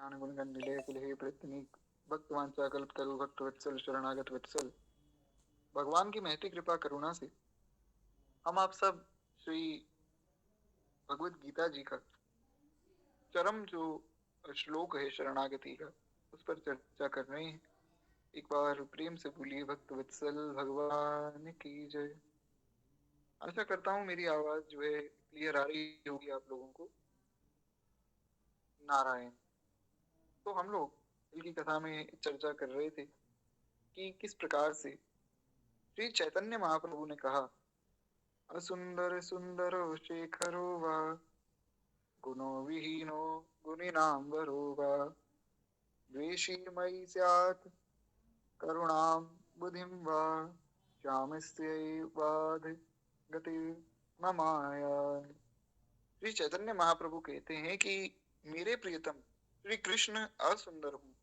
ज्ञान गुण निलय कुलहे प्रतनीक भक्तवांचा कल्पतरु भक्तवत्सल शरणागत वत्सल। भगवान की महती कृपा करुणा से हम आप सब श्री भगवत गीता जी का चरम जो श्लोक है शरणागति का, उस पर चर्चा कर रहे हैं। एक बार प्रेम से बोलिए भक्त वत्सल भगवान की जय। आशा करता हूँ मेरी आवाज जो है क्लियर आ रही होगी आप लोगों को। नारायण। तो हम लोग कल की कथा में चर्चा कर रहे थे कि किस प्रकार से श्री चैतन्य महाप्रभु ने कहा, असुंदर सुंदरो शेखरो वा गुणो विहीनो गुणिनाम्बरो वा द्वेषी मयि स्यात् करुणां बुद्धिं वा श्यामस्यैवाध गति ममाया। श्री चैतन्य महाप्रभु कहते हैं कि मेरे प्रियतम श्री कृष्ण असुंदर हूँ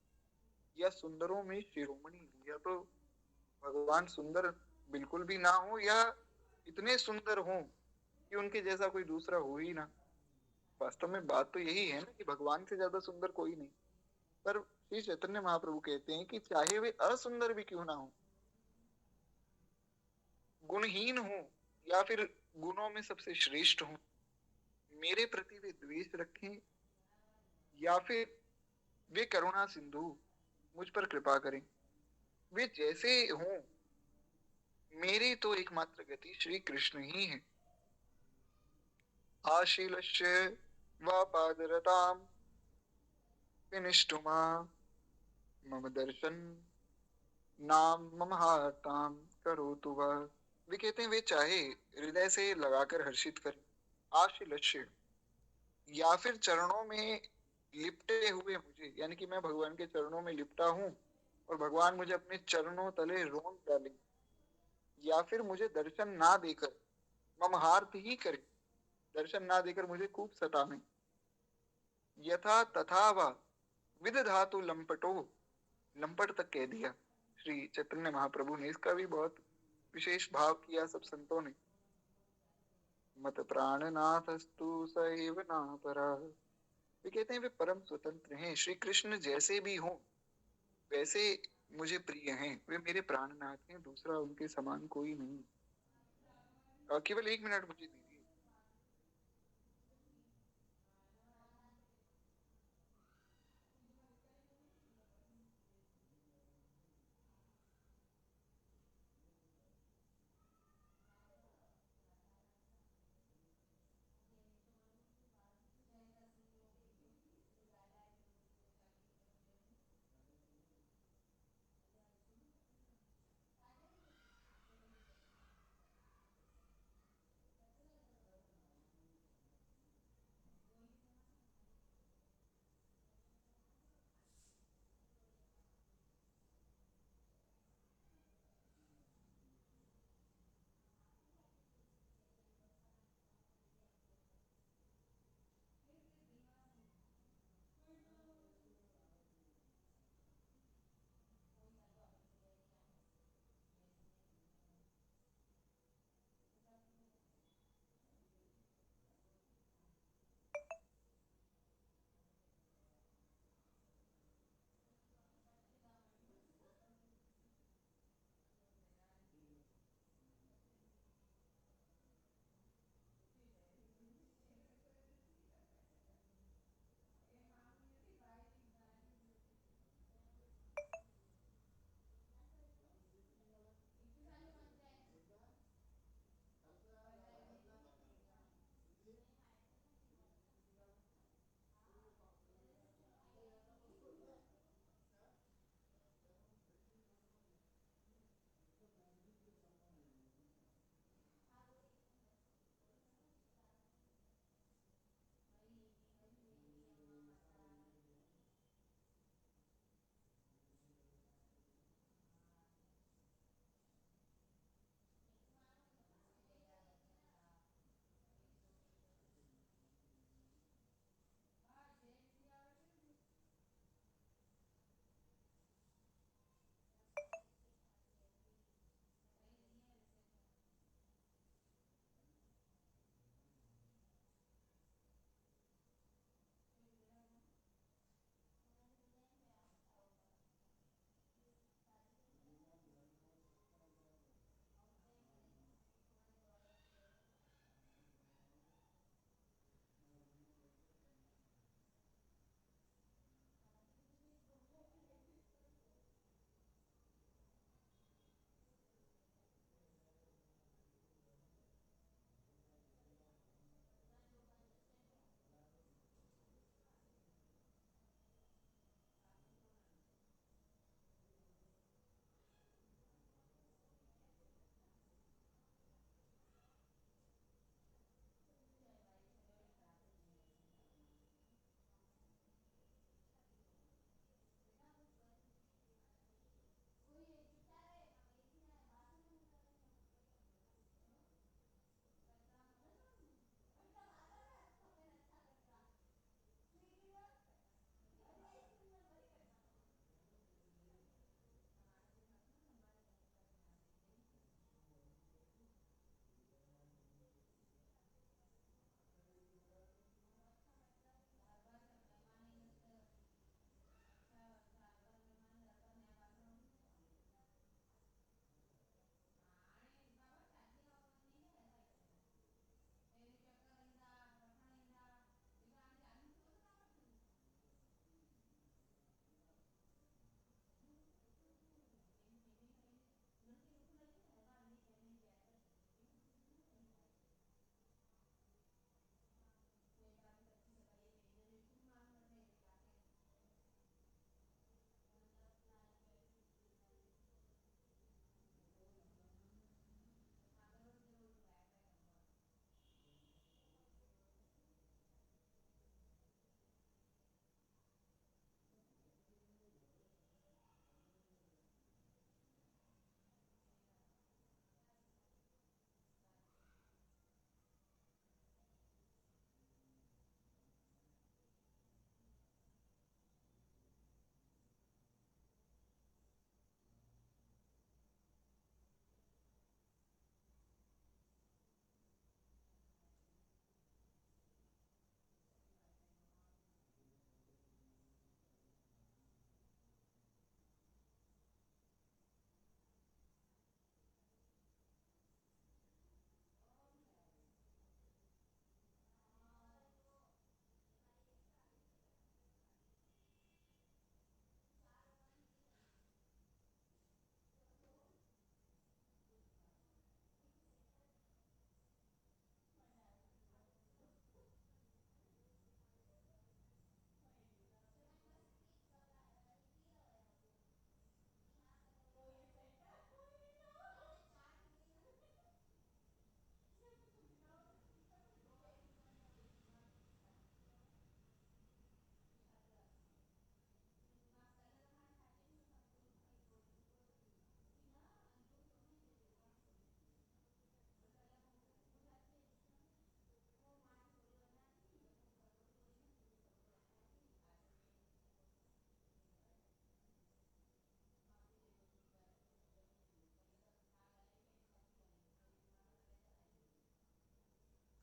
या सुंदरों में शिरोमणि हूँ, या तो भगवान सुंदर बिल्कुल भी ना हो या इतने सुंदर हो कि उनके जैसा कोई दूसरा हो ही ना। वास्तव में बात तो यही है ना कि भगवान से ज्यादा सुंदर कोई नहीं। पर श्री चैतन्य महाप्रभु कहते हैं कि चाहे वे असुंदर भी क्यों ना हो, गुणहीन हो या फिर गुणों में सबसे श्रेष्ठ हो, मेरे प्रति वे द्वेष रखें या फिर वे करुणा सिंधु मुझ पर कृपा करें, वे जैसे हों, मेरी तो एकमात्र गति श्री कृष्ण ही है। आशीलस्य वा पादरताम विनिष्टुमा मम दर्शन नाम मम हाताम करोतु वः। वे कहते हैं वे चाहे हृदय से लगाकर हर्षित करें, आशीलस्य, या फिर चरणों में लिपटे हुए मुझे, यानी कि मैं भगवान के चरणों में लिपटा हूं और भगवान मुझे अपने चरणों तले रोन डालें, या फिर मुझे दर्शन ना देकर ममहार्थ ही करे, दर्शन ना देकर मुझे खूब सतावें। यथा तथा वा विदधातु लंपटो, लंपट तक कह दिया श्री चैतन्य महाप्रभु ने, इसका भी बहुत विशेष भाव किया सब संतों ने। मत प्राणनाथस्तु सैव नापरा। वे कहते हैं वे परम स्वतंत्र हैं, श्री कृष्ण जैसे भी हों वैसे मुझे प्रिय हैं, वे मेरे प्राणनाथ हैं, दूसरा उनके समान कोई नहीं। केवल एक मिनट मुझे दीजिए।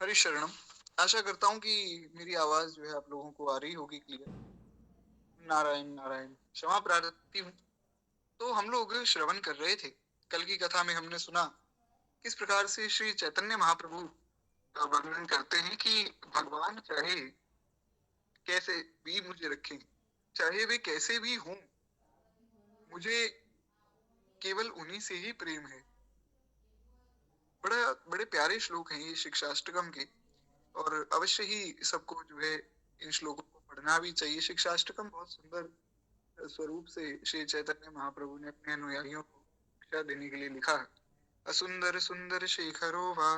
हरि शरणम। आशा करता हूँ कि मेरी आवाज जो है आप लोगों को आ रही होगी क्लियर। नारायण नारायण। क्षमा प्रार्थी हूँ। तो हम लोग श्रवण कर रहे थे, कल की कथा में हमने सुना किस प्रकार से श्री चैतन्य महाप्रभु का वर्णन करते हैं कि भगवान चाहे कैसे भी मुझे रखें, चाहे वे कैसे भी हों, मुझे केवल उन्हीं से ही प्रेम है। बड़ा बड़े प्यारे श्लोक हैं ये शिक्षाष्टकम के, और अवश्य ही सबको जो है इन श्लोकों को पढ़ना भी चाहिए। शिक्षाष्टकम बहुत सुंदर स्वरूप से श्री चैतन्य महाप्रभु ने अपने अनुयायियों को शिक्षा देने के लिए लिखा है। असुंदर सुंदर शेखरो वा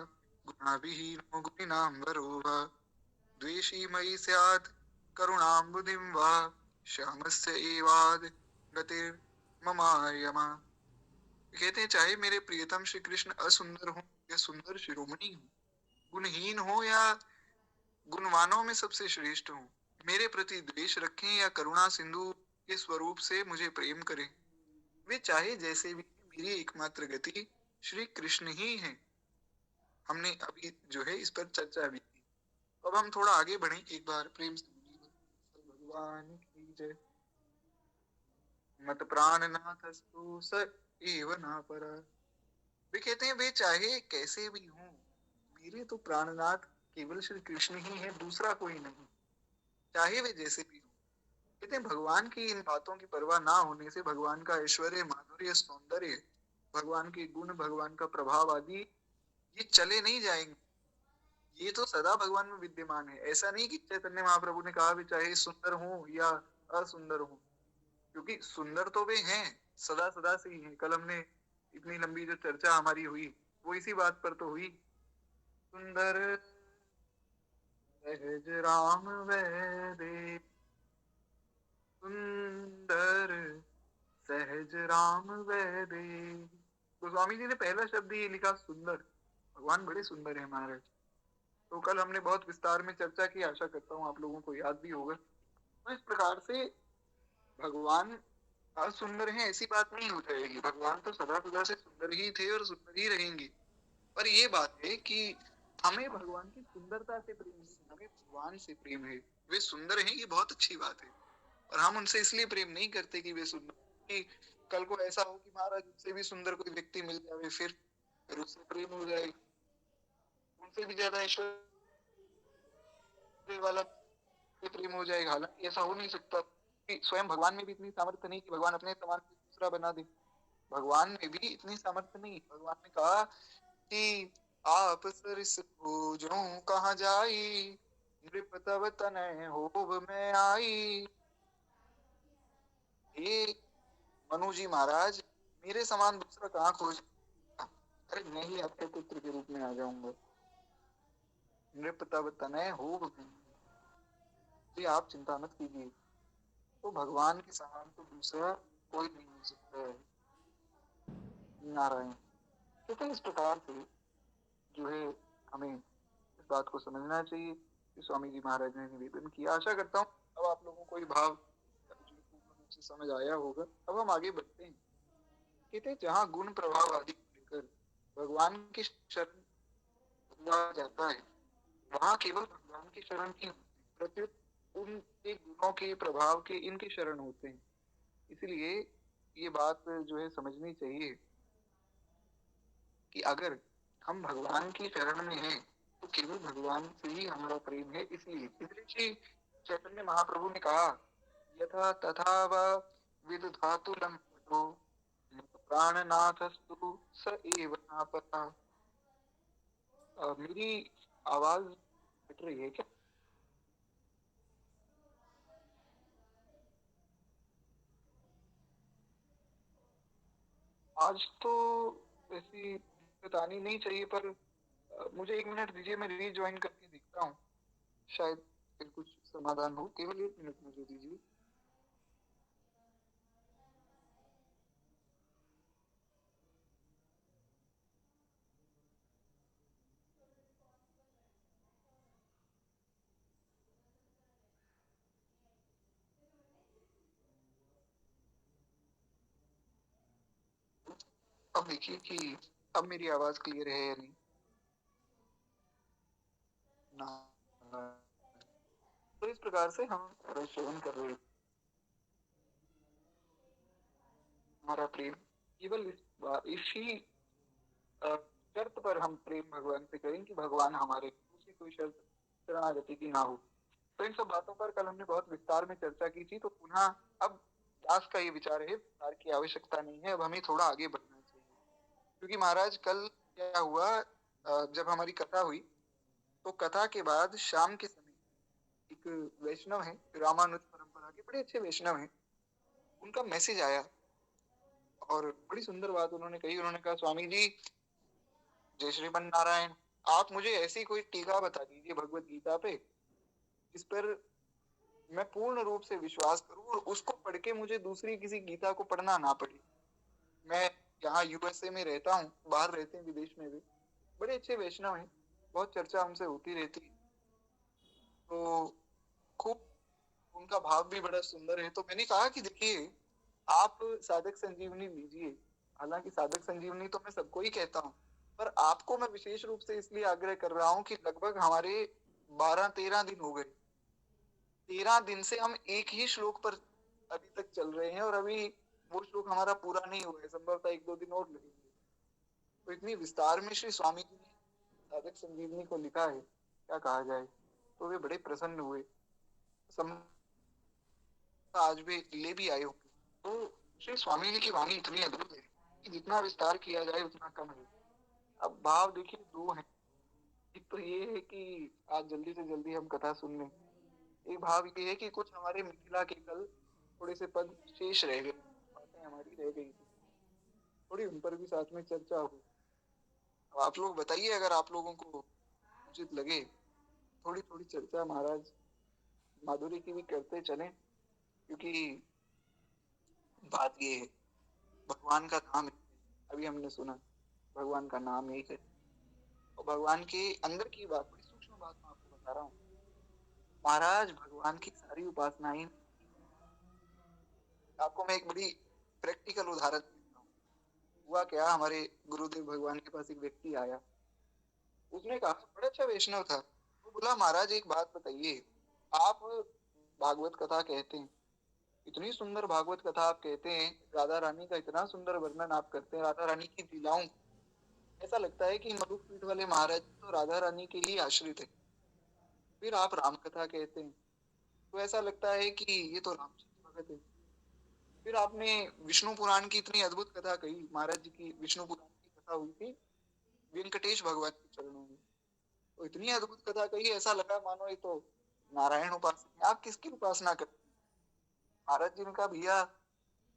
गुणाभिहीनो गुणिनाम्बरो वा द्वेषी मयि स्यात् करुणाम्बुधिं वा श्यामस्य एवाद गतिर् ममार्यमा। कहते हैं चाहे मेरे प्रियतम श्री कृष्ण असुंदर हो या सुंदर शिरोमणि हो, गुणहीन हो या गुणवानों में सबसे श्रेष्ठ हो, मेरे प्रति द्वेष रखें या करुणा सिंधु के स्वरूप से मुझे प्रेम करें, वे चाहे जैसे भी, मेरी एकमात्र गति श्री कृष्ण ही है। हमने अभी जो है इस पर चर्चा भी की। अब हम थोड़ा आगे बढ़े, एक बार प्रेम से बोलिए भगवान की जय। मत प्राणनाथस्तु स एव न पर। वे कहते हैं वे चाहे कैसे भी हों, मेरे तो प्राणनाथ केवल श्री कृष्ण ही है, दूसरा कोई नहीं, चाहे वे जैसे भी हो। कहते हैं भगवान की इन बातों की परवाह ना होने से भगवान का ऐश्वर्य, माधुर्य, सौंदर्य, भगवान के गुण, भगवान का प्रभाव आदि ये चले नहीं जाएंगे। ये तो सदा भगवान में विद्यमान है। ऐसा नहीं कि चैतन्य महाप्रभु ने कहा भी चाहे सुंदर हो या असुंदर हो, क्योंकि सुंदर तो वे हैं, सदा सदा से ही हैं। कल हमने इतनी लंबी जो चर्चा हमारी हुई वो इसी बात पर तो हुई। सुंदर सहज राम वैदे, सुंदर सहज राम वैदे। गोस्वामी जी ने पहला शब्द ये लिखा सुंदर। भगवान बड़े सुंदर है महाराज। तो कल हमने बहुत विस्तार में चर्चा की, आशा करता हूँ आप लोगों को याद भी होगा। तो इस प्रकार से भगवान सुंदर है ऐसी बात नहीं हो जाएगी। भगवान तो सदा सदा से सुंदर ही थे और सुंदर ही रहेंगे। पर ये बात है कि हमें भगवान की सुंदरता से प्रेम है, हमें भगवान से प्रेम है। वे सुंदर हैं ये बहुत अच्छी बात है, और हम उनसे इसलिए प्रेम नहीं करते कि वे सुंदर, कि कल को ऐसा हो कि महाराज उससे भी सुंदर कोई व्यक्ति मिल जाए, फिर उससे प्रेम हो जाए, उनसे भी ज्यादा ऐश्वर्य वाला प्रेम हो जाएगा। हालांकि ऐसा हो नहीं सकता कि स्वयं भगवान में भी इतनी सामर्थ्य नहीं कि भगवान अपने समान कोई दूसरा बना दे। भगवान में भी इतनी सामर्थ्य नहीं। भगवान ने कहा कि आप सरिस पूजों कहाँ जाई, नृप तव तनय होब में आई। ये मनु जी महाराज, मेरे समान दूसरा कहाँ खोज। अरे मैं ही आपके पुत्र के रूप में आ जाऊंगा। नृप तव तनय होब में, ये आप चिंता मत कीजिए। तो भगवान के समान तो दूसरा कोई नहीं हो सकता है। नारायण। तो इस प्रकार से जो है हमें इस बात को समझना चाहिए कि स्वामी जी महाराज ने निवेदन किया। आशा करता हूँ अब आप लोगों को ये भाव पूर्ण रूप से समझ आया होगा। अब हम आगे बढ़ते हैं। कहते हैं जहाँ गुण प्रभाव आदि को लेकर भगवान की शरण हुआ जाता है, वहां केवल भगवान की शरण ही होती है, प्रत्युत उनके गुणों के प्रभाव के इनके शरण होते हैं। इसलिए ये बात जो है समझनी चाहिए कि अगर हम भगवान की शरण में हैं तो केवल भगवान से ही हमारा प्रेम है। इसलिए श्री चैतन्य महाप्रभु ने कहा यथा तथा व विदधातु लंपटो प्राणनाथस्तु स एव नापता। मेरी आवाज कट रही है क्या? आज तो ऐसी दिक्कत आनी नहीं चाहिए, पर मुझे एक मिनट दीजिए, मैं रीज्वाइन करके देखता हूँ, शायद फिर कुछ समाधान हो। केवल एक मिनट मुझे दीजिए। अब देखिए कि अब मेरी आवाज क्लियर है या नहीं। ना। तो इस प्रकार से हम रस सेवन कर रहे हैं। हमारा प्रेम केवल इसी शर्त पर हम प्रेम भगवान से करें कि भगवान हमारे, दूसरी कोई शर्त शरणागति की ना हो। तो इन सब बातों पर कल हमने बहुत विस्तार में चर्चा की थी, तो पुनः अब दास का ये विचार है, विस्तार की आवश्यकता नहीं है, अब हमें थोड़ा आगे बढ़ना चाहिए। क्योंकि महाराज कल क्या हुआ, जब हमारी कथा हुई तो कथा के बाद शाम के समय एक वैष्णव है, रामानुज परंपरा के बड़े अच्छे वैष्णव हैं, उनका मैसेज आया और बड़ी सुंदर बात उन्होंने कही। उन्होंने कहा, स्वामी जी जय श्रीमन नारायण, आप मुझे ऐसी कोई टीका बता दीजिए भगवत गीता पे जिस पर मैं पूर्ण रूप से विश्वास करूं और उसको पढ़ के मुझे दूसरी किसी गीता को पढ़ना ना पड़े। मैं यहाँ यूएसए में रहता हूँ, बाहर रहते हैं विदेश में भी, बड़े अच्छे वैष्णव हैं, बहुत चर्चा हमसे होती रहती है, तो खूब उनका भाव भी बड़ा सुंदर है। तो मैंने कहा कि देखिए, आप साधक संजीवनी लीजिए, हालांकि साधक संजीवनी तो मैं सबको ही कहता हूँ, पर आपको मैं विशेष रूप से इसलिए आग्रह कर रहा हूँ कि लगभग हमारे 12-13 दिन हो गए, 13 दिन से हम एक ही श्लोक पर अभी तक चल रहे हैं और अभी वो श्लोक हमारा पूरा नहीं हुआ है, संभवतः 1-2 दिन और लगेंगे। तो इतनी विस्तार में श्री स्वामी जी ने साधक संजीवनी को लिखा है, क्या कहा जाए। तो वे बड़े प्रसन्न हुए, आज भी ले भी आए होंगे। तो श्री स्वामी जी की वाणी इतनी अद्भुत है कि जितना विस्तार किया जाए उतना कम है। अब भाव देखिए दो हैं, एक तो ये है कि आज जल्दी से जल्दी हम कथा सुन लें, एक भाव ये है कि कुछ हमारे मिथिला के कल थोड़े से पद शेष रह गए, बातें हमारी रह गई थी, थोड़ी उन पर भी साथ में चर्चा हो। अब आप लोग बताइए, अगर आप लोगों को उचित लगे, थोड़ी थोड़ी चर्चा महाराज माधुरी की भी करते चलें। क्योंकि बात ये है, भगवान का नाम है, अभी हमने सुना भगवान का नाम एक है, और भगवान के अंदर की बात, बड़ी सूक्ष्म बात मैं आपको बता रहा हूँ। महाराज भगवान की सारी उपासनाएं, आपको मैं एक बड़ी प्रैक्टिकल उदाहरण देता हूँ। हुआ क्या, हमारे गुरुदेव भगवान के पास एक व्यक्ति आया, उसने कहा, बड़ा अच्छा वैष्णव था, वो बोला, महाराज एक बात बताइए, आप भागवत कथा कहते हैं, इतनी सुंदर भागवत कथा आप कहते हैं, राधा रानी का इतना सुंदर वर्णन आप करते हैं, राधा रानी की लीलाओं, ऐसा लगता है कि मधुपीठ वाले महाराज तो राधा रानी के ही आश्रित है। फिर आप राम कथा कहते हैं, तो ऐसा लगता है कि ये तो रामचंद्र भगत है। फिर आपने विष्णु पुराण की इतनी अद्भुत कथा कही, महाराज जी की विष्णु पुराण की कथा हुई थी वेंकटेश भगवान के चरणों में, तो इतनी अद्भुत कथा कही, ऐसा लगा मानो ये तो नारायण उपासना है। आप किसकी उपासना करते हैं? महाराज जी ने कहा, भैया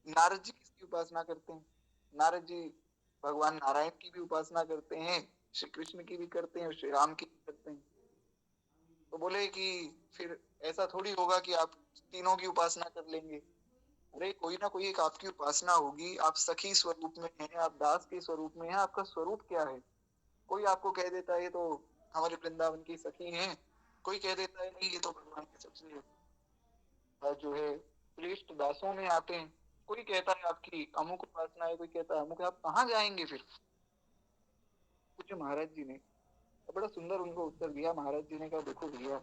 नारद जी किसकी उपासना करते हैं? नारद जी भगवान नारायण की भी उपासना करते हैं, श्री कृष्ण की भी करते हैं, श्री राम की भी करते हैं। तो बोले कि फिर ऐसा थोड़ी होगा कि आप तीनों की उपासना कर लेंगे। अरे कोई ना कोई एक आपकी उपासना होगी, आप सखी स्वरूप में हैं, आप दास के स्वरूप में हैं, आपका स्वरूप क्या है? कोई आपको कह देता है ये तो हमारे वृंदावन की सखी हैं, कोई कह देता है नहीं ये तो भगवान के सबसे जो है श्रेष्ठ दासों में आते हैं, कोई कहता है आपकी अमुक उपासना है, कोई कहता है अमुक है, आप कहाँ जाएंगे फिर? पूछे महाराज जी ने, तो बड़ा सुंदर उनको उत्तर दिया। महाराज जी ने कहा, देखो भैया,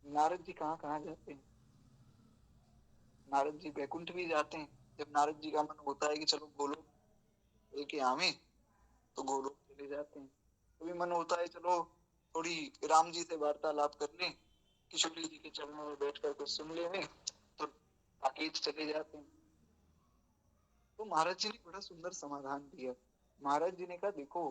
नारद जी कहाँ कहाँ जाते हैं, नारद जी बैकुंठ भी जाते हैं। जब नारद जी का मन होता है कि चलो गोलोक लेके आवे, तो गोलोक चले जाते हैं। कभी मन होता है चलो थोड़ी राम जी से वार्तालाप कर लें, किशोरी जी के चरणों में बैठ कर कुछ सुन लें, तो साकेत चले जाते हैं। तो महाराज जी ने बड़ा सुंदर समाधान दिया। महाराज जी ने कहा, देखो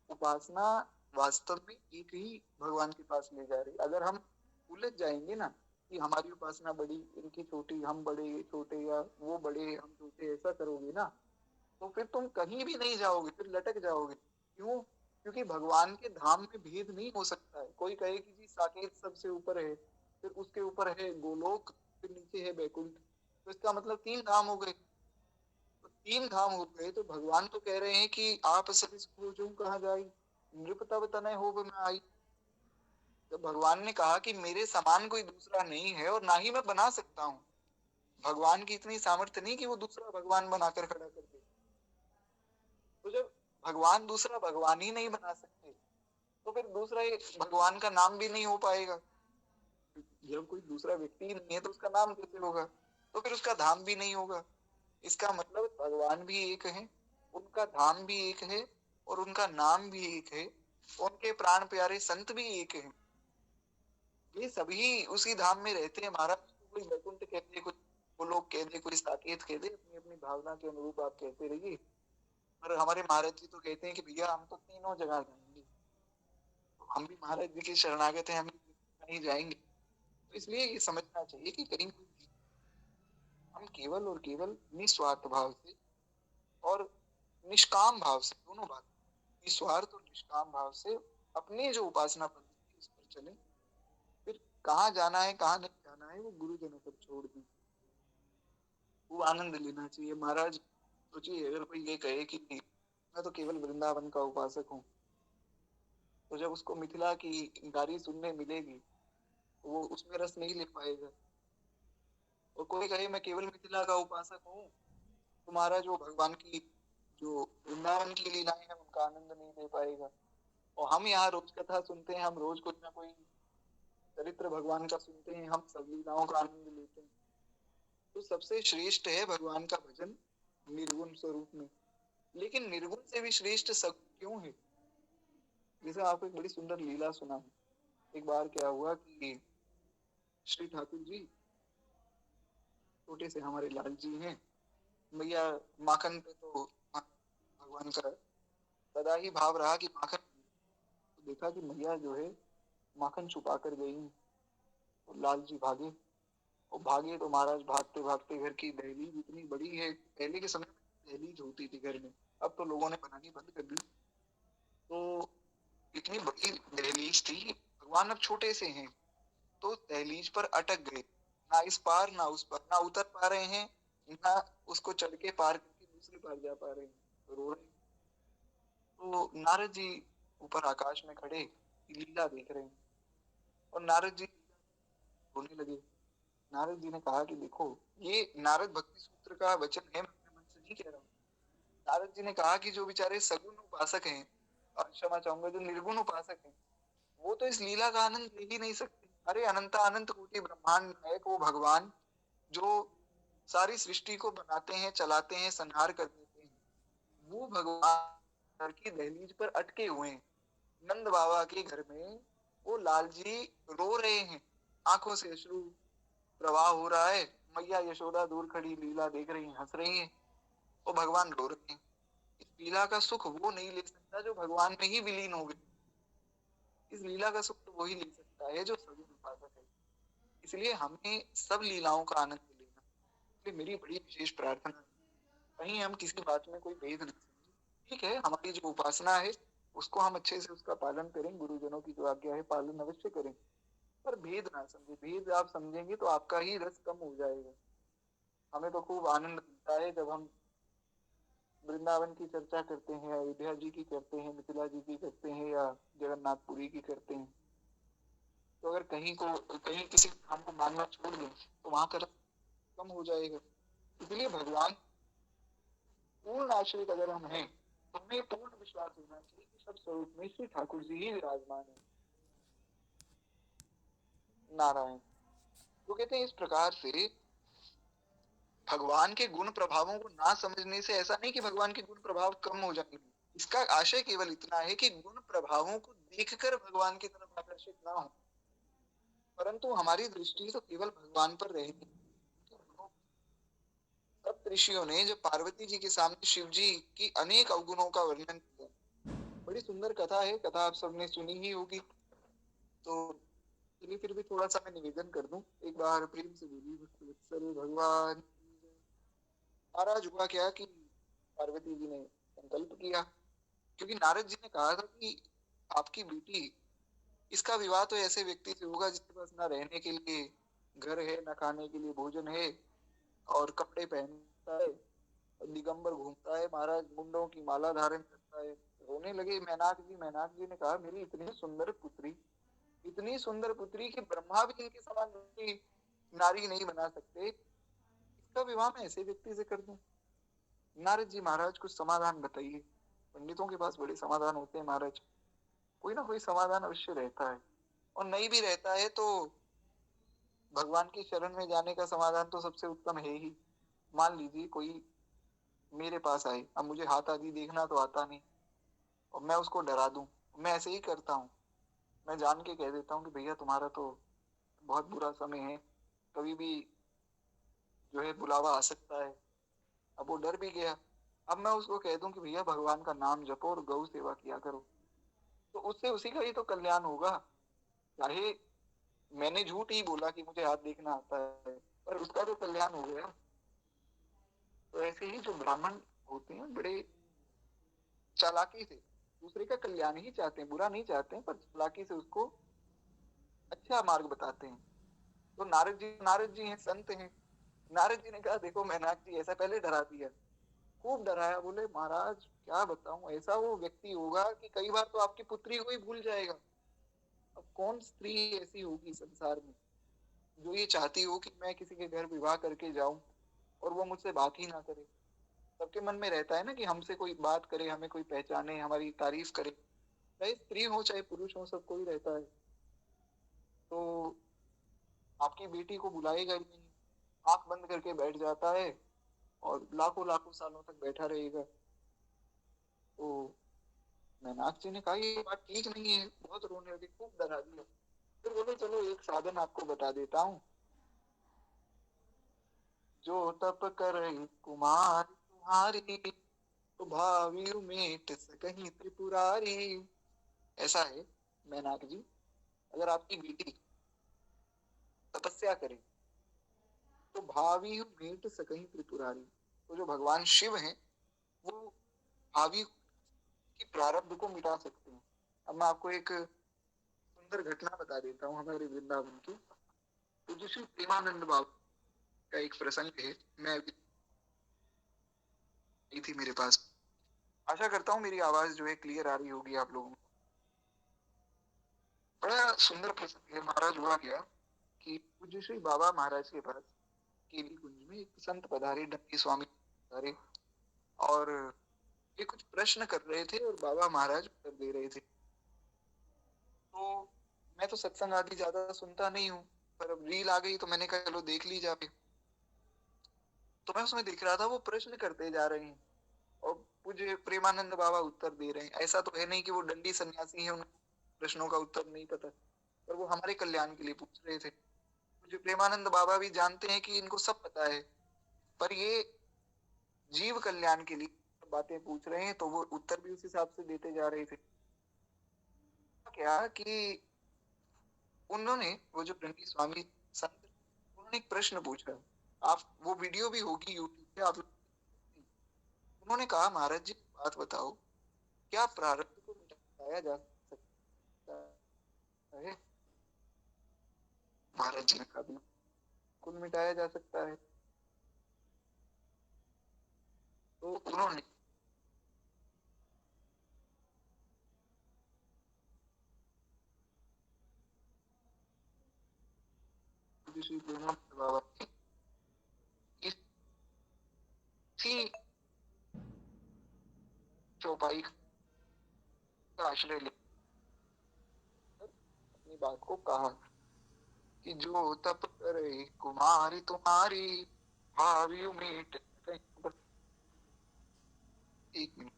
उपासना वास्तव में एक ही भगवान के पास ले जा रही। अगर हम उलझ जाएंगे ना कि हमारी उपासना बड़ी, इनकी छोटी, हम बड़े ये छोटे, या वो बड़े हम छोटे, ऐसा करोगे ना, तो फिर तुम कहीं भी नहीं जाओगे, फिर लटक जाओगे। क्यों? क्योंकि भगवान के धाम में भेद नहीं हो सकता है। कोई कहे कि जी साकेत सबसे ऊपर है, फिर उसके ऊपर है गोलोक, फिर नीचे है बैकुंठ, तो इसका मतलब 3 धाम हो गए। तो 3 धाम हो गए, तो भगवान तो कह रहे हैं कि आप सरिस खोजूं कहाँ जाई, नृप तब तनय होब न आई। तो भगवान ने कहा कि मेरे समान कोई दूसरा नहीं है और ना ही मैं बना सकता हूँ। भगवान की इतनी सामर्थ्य नहीं कि वो दूसरा भगवान बनाकर खड़ा कर दे। तो जब भगवान दूसरा भगवान ही नहीं बना सकते, तो फिर दूसरा ये भगवान का नाम भी नहीं हो पाएगा। जब कोई दूसरा व्यक्ति ही नहीं है तो उसका नाम कैसे होगा? तो फिर उसका धाम भी नहीं होगा। इसका मतलब भगवान भी एक है, उनका धाम भी एक है और उनका नाम भी एक है। उनके प्राण प्यारे संत भी एक हैं। ये सभी उसी धाम में रहते हैं महाराज। कोई वैकुंठ कह दे, कोई वो लोग कह दे, कोई साकेत कह दे, अपनी अपनी भावना के अनुरूप आप कहते रहिए। पर हमारे महाराज जी तो कहते हैं कि भैया हम तो तीनों जगह जाएंगे। तो हम भी महाराज जी के शरणागत हैं, हम भी कहीं जाएंगे। तो इसलिए ये समझना चाहिए कि कहीं हम केवल और केवल निस्वार्थ भाव से और निष्काम भाव से, दोनों बात, निस्वार्थ और निष्काम भाव से अपनी जो उपासना पद्धति है उस पर चले। फिर कहाँ जाना है कहाँ नहीं जाना है वो गुरुजनों पर छोड़ दें। वो आनंद लेना चाहिए महाराज। सोचिए अगर कोई ये कहे कि मैं तो केवल वृंदावन का उपासक हूँ, तो जब उसको मिथिला की गारी सुनने मिलेगी तो वो उसमें रस नहीं ले पाएगा। और कोई कहे मैं केवल मिथिला का उपासक हूँ, तो महाराज वो भगवान की जो वृंदावन की लीलाएं हैं उनका आनंद नहीं ले पाएगा। और हम यहाँ रोज कथा सुनते हैं, हम रोज कोई ना कोई चरित्र भगवान का सुनते हैं, हम सब लीलाओं का आनंद लेते हैं। तो सबसे श्रेष्ठ है भगवान का भजन निर्गुण स्वरूप में। लेकिन निर्गुण से भी श्रेष्ठ सगुण क्यों है? जैसे आपको एक बड़ी सुंदर लीला सुना है। एक बार क्या हुआ कि श्री ठाकुर जी, छोटे से हमारे लाल जी हैं, भैया माखन पे तो भगवान का सदा ही भाव रहा कि माखन। तो देखा कि मैया जो है माखन छुपा कर गई हैं। तो लाल जी भागे, और भागे तो महाराज भागते भागते घर की दहलीज इतनी बड़ी है। पहले के समय में दहलीज होती थी घर में, अब तो लोगों ने बनानी बंद कर दी। तो इतनी बड़ी दहलीज थी, भगवान अब छोटे से हैं तो दहलीज पर अटक गए। ना इस पार ना उस पार, ना उतर पा रहे हैं, ना उसको चढ़ के पार करके दूसरे पार जा पा रहे हैं, तो रो रहे हैं। तो नारद जी ऊपर आकाश में खड़े लीला देख रहे हैं, और नारद जी रोने लगे। नारद जी ने कहा कि देखो, ये नारद भक्ति सूत्र का वचन है, मैं अपने मन से नहीं कह रहा हूँ। नारद जी ने कहा कि जो बेचारे सगुण उपासक हैं, और क्षमा चाहूंगा जो निर्गुण उपासक हैं, वो तो इस लीला का आनंद ले ही नहीं सकते। अरे अनंत अनंत कोटि ब्रह्मांड नायक वो भगवान जो सारी सृष्टि को बनाते हैं, चलाते हैं, संहार कर देते हैं, वो भगवान घर की दहलीज पर अटके हुए हैं। नंद बाबा के घर में वो लाल जी रो रहे हैं, आंखों से अश्रु प्रवाह हो रहा है। मैया यशोदा दूर खड़ी लीला देख रही हैं, हंस रही हैं, और भगवान रो रहे हैं। इस लीला का सुख वो नहीं ले सकता जो भगवान में ही विलीन हो गए। इस लीला का सुख तो वही ले सकता है जो सगुण उपासक है। इसलिए हमें सब लीलाओं का आनंद लेना। इसलिए मेरी बड़ी विशेष प्रार्थना है, कहीं हम किसी बात में कोई भेद न समझे। ठीक है, हमारी जो उपासना है उसको हम अच्छे से उसका पालन करें, गुरुजनों की जो आज्ञा है पालन अवश्य करें, पर भेद ना समझे। भेद आप समझेंगे तो आपका ही रस कम हो जाएगा। हमें तो खूब आनंद मिलता है जब हम वृंदावन की चर्चा करते हैं, अयोध्या जी की करते हैं, मिथिला जी की करते हैं, या जगन्नाथपुरी की करते हैं। तो अगर कहीं किसी काम को मानना छोड़ दें तो वहां का रस कम हो जाएगा। इसलिए भगवान पूर्ण आश्रित अगर हम हैं तो हमें पूर्ण विश्वास होना चाहिए कि सब स्वरूप में श्री ठाकुर जी ही विराजमान है। नारायण। तो कहते हैं इस प्रकार से भगवान के गुण प्रभावों को ना समझने से ऐसा नहीं कि भगवान के गुण प्रभाव कम हो जाएंगे। इसका आशय केवल इतना है कि गुण प्रभावों को देखकर भगवान की तरफ आकर्षित ना हो, परंतु हमारी दृष्टि तो केवल भगवान पर रहेगी। सब ऋषियों ने जब पार्वती जी के सामने शिव जी की अनेक अवगुणों का वर्णन किया, बड़ी सुंदर कथा है, कथा आप सबने सुनी ही होगी। तो चलिए फिर भी थोड़ा सा मैं निवेदन कर दूं, एक बार प्रेम से बोलिए भक्त वत्सल भगवान। महाराज हुआ क्या कि पार्वती जी ने संकल्प किया, क्योंकि नारद जी ने कहा था कि आपकी बेटी, इसका विवाह तो ऐसे व्यक्ति से होगा जिसके पास ना रहने के लिए घर है, ना खाने के लिए भोजन है, और कपड़े पहनता है, दिगंबर घूमता है, महाराज मुंडों की माला धारण करता है। रोने लगे मैनाक जी। मैनाक जी ने कहा मेरी इतनी सुंदर पुत्री कि ब्रह्मा भी इनके समान नारी नहीं बना सकते, इसका विवाह मैं ऐसे व्यक्ति से कर दूं? नारद जी महाराज कुछ समाधान बताइए। पंडितों के पास बड़े समाधान होते हैं महाराज। कोई ना कोई समाधान अवश्य रहता है, और नहीं भी रहता है तो भगवान की शरण में जाने का समाधान तो सबसे उत्तम है ही। मान लीजिए कोई मेरे पास आए, अब मुझे हाथ आदि देखना तो आता नहीं, और मैं उसको डरा दूं। मैं ऐसे ही करता हूँ, मैं जान के कह देता हूँ कि भैया तुम्हारा तो बहुत बुरा समय है, कभी भी जो है बुलावा आ सकता है। अब वो डर भी गया। अब मैं उसको कह दूं कि भैया भगवान का नाम जपो और गौ सेवा किया करो, तो उससे उसी का ही तो कल्याण होगा। चाहे मैंने झूठ ही बोला कि मुझे हाथ देखना आता है, पर उसका तो कल्याण हो गया। तो ऐसे ही जो ब्राह्मण होते हैं बड़े चालाकी से दूसरे का कल्याण ही चाहते हैं, बुरा नहीं चाहते हैं, पर चालाकी से उसको अच्छा मार्ग बताते हैं। तो नारद जी हैं, संत हैं। नारद जी ने कहा देखो मैनाक जी ऐसा पहले डरा दिया, खूब डराया। बोले महाराज क्या बताऊं, ऐसा वो व्यक्ति होगा कि कई बार तो आपकी पुत्री को ही भूल जाएगा। अब कौन स्त्री ऐसी होगी संसार में जो ये चाहती हो कि मैं किसी के घर विवाह करके जाऊं और वो मुझसे बात ही ना करे। सबके मन में रहता है ना कि हमसे कोई बात करे, हमें कोई पहचाने, हमारी तारीफ करे। चाहे स्त्री हो चाहे पुरुष हो, सबको ही रहता है। तो आपकी बेटी को बुलाएगा ही नहीं, आंख बंद करके बैठ जाता है और लाखों लाखों सालों तक बैठा रहेगा। तो मैनाक जी ने कहा ये बात ठीक नहीं है, बहुत रोने लगे, खूब डरा दिया। फिर बोले चलो एक साधन आपको बता देता हूँ, जो तप करे कुमार तुम्हारी, तो भावी उमेट सकहि त्रिपुरारी। ऐसा है मैनाक जी, अगर आपकी बेटी तपस्या करे तो भावी उमेट सकहि त्रिपुरारी, तो जो भगवान शिव हैं वो भावी की प्रारब्ध को मिटा सकते हैं। अब मैं आपको एक सुंदर घटना बता देता हूँ हमारे वृंदावन की। तो जो श्री प्रेमानंद बाबा का एक प्रसंग है, मैं अभी आई थी मेरे पास। आशा करता हूँ मेरी आवाज जो है क्लियर आ रही होगी आप लोगों को। बड़ा सुंदर प्रसंग है। महाराज हुआ क्या कि पूज्य श्री बाबा महाराज के पास केली कुंज में एक संत पधारे, डंकी स्वामी पधारे, और ये कुछ प्रश्न कर रहे थे और बाबा महाराज उत्तर दे रहे थे। तो मैं तो सत्संग आदि ज्यादा सुनता नहीं हूँ, पर अब रील आ गई तो मैंने कहा चलो देख ली जाके। तो मैं उसमें देख रहा था वो प्रश्न करते जा रहे हैं और पूज्य प्रेमानंद बाबा उत्तर दे रहे हैं। ऐसा तो है नहीं कि वो दंडी सन्यासी हैं, उनको प्रश्नों का उत्तर नहीं पता, पर वो हमारे कल्याण के लिए पूछ रहे थे। पूज्य प्रेमानंद बाबा भी जानते हैं कि इनको सब पता है, पर ये जीव कल्याण के लिए बातें पूछ रहे हैं, तो वो उत्तर भी उस हिसाब से देते जा रहे थे। क्या कि उन्होंने, वो जो दंडी स्वामी संत, उन्होंने एक प्रश्न पूछा। आप वो वीडियो भी होगी यूट्यूब पे, आप उन्होंने कहा महाराज जी बात बताओ, क्या प्रारब्ध को मिटाया जा सकता है? महाराज जी ने कहा बिल्कुल मिटाया जा सकता है। तो उन्होंने श्री प्रेमानंद बाबा इसी चौपाई का आश्रय लेकर अपनी बात को कहा कि जो तप करे कुमारी तुम्हारी, भावी मीट। एक मिनट।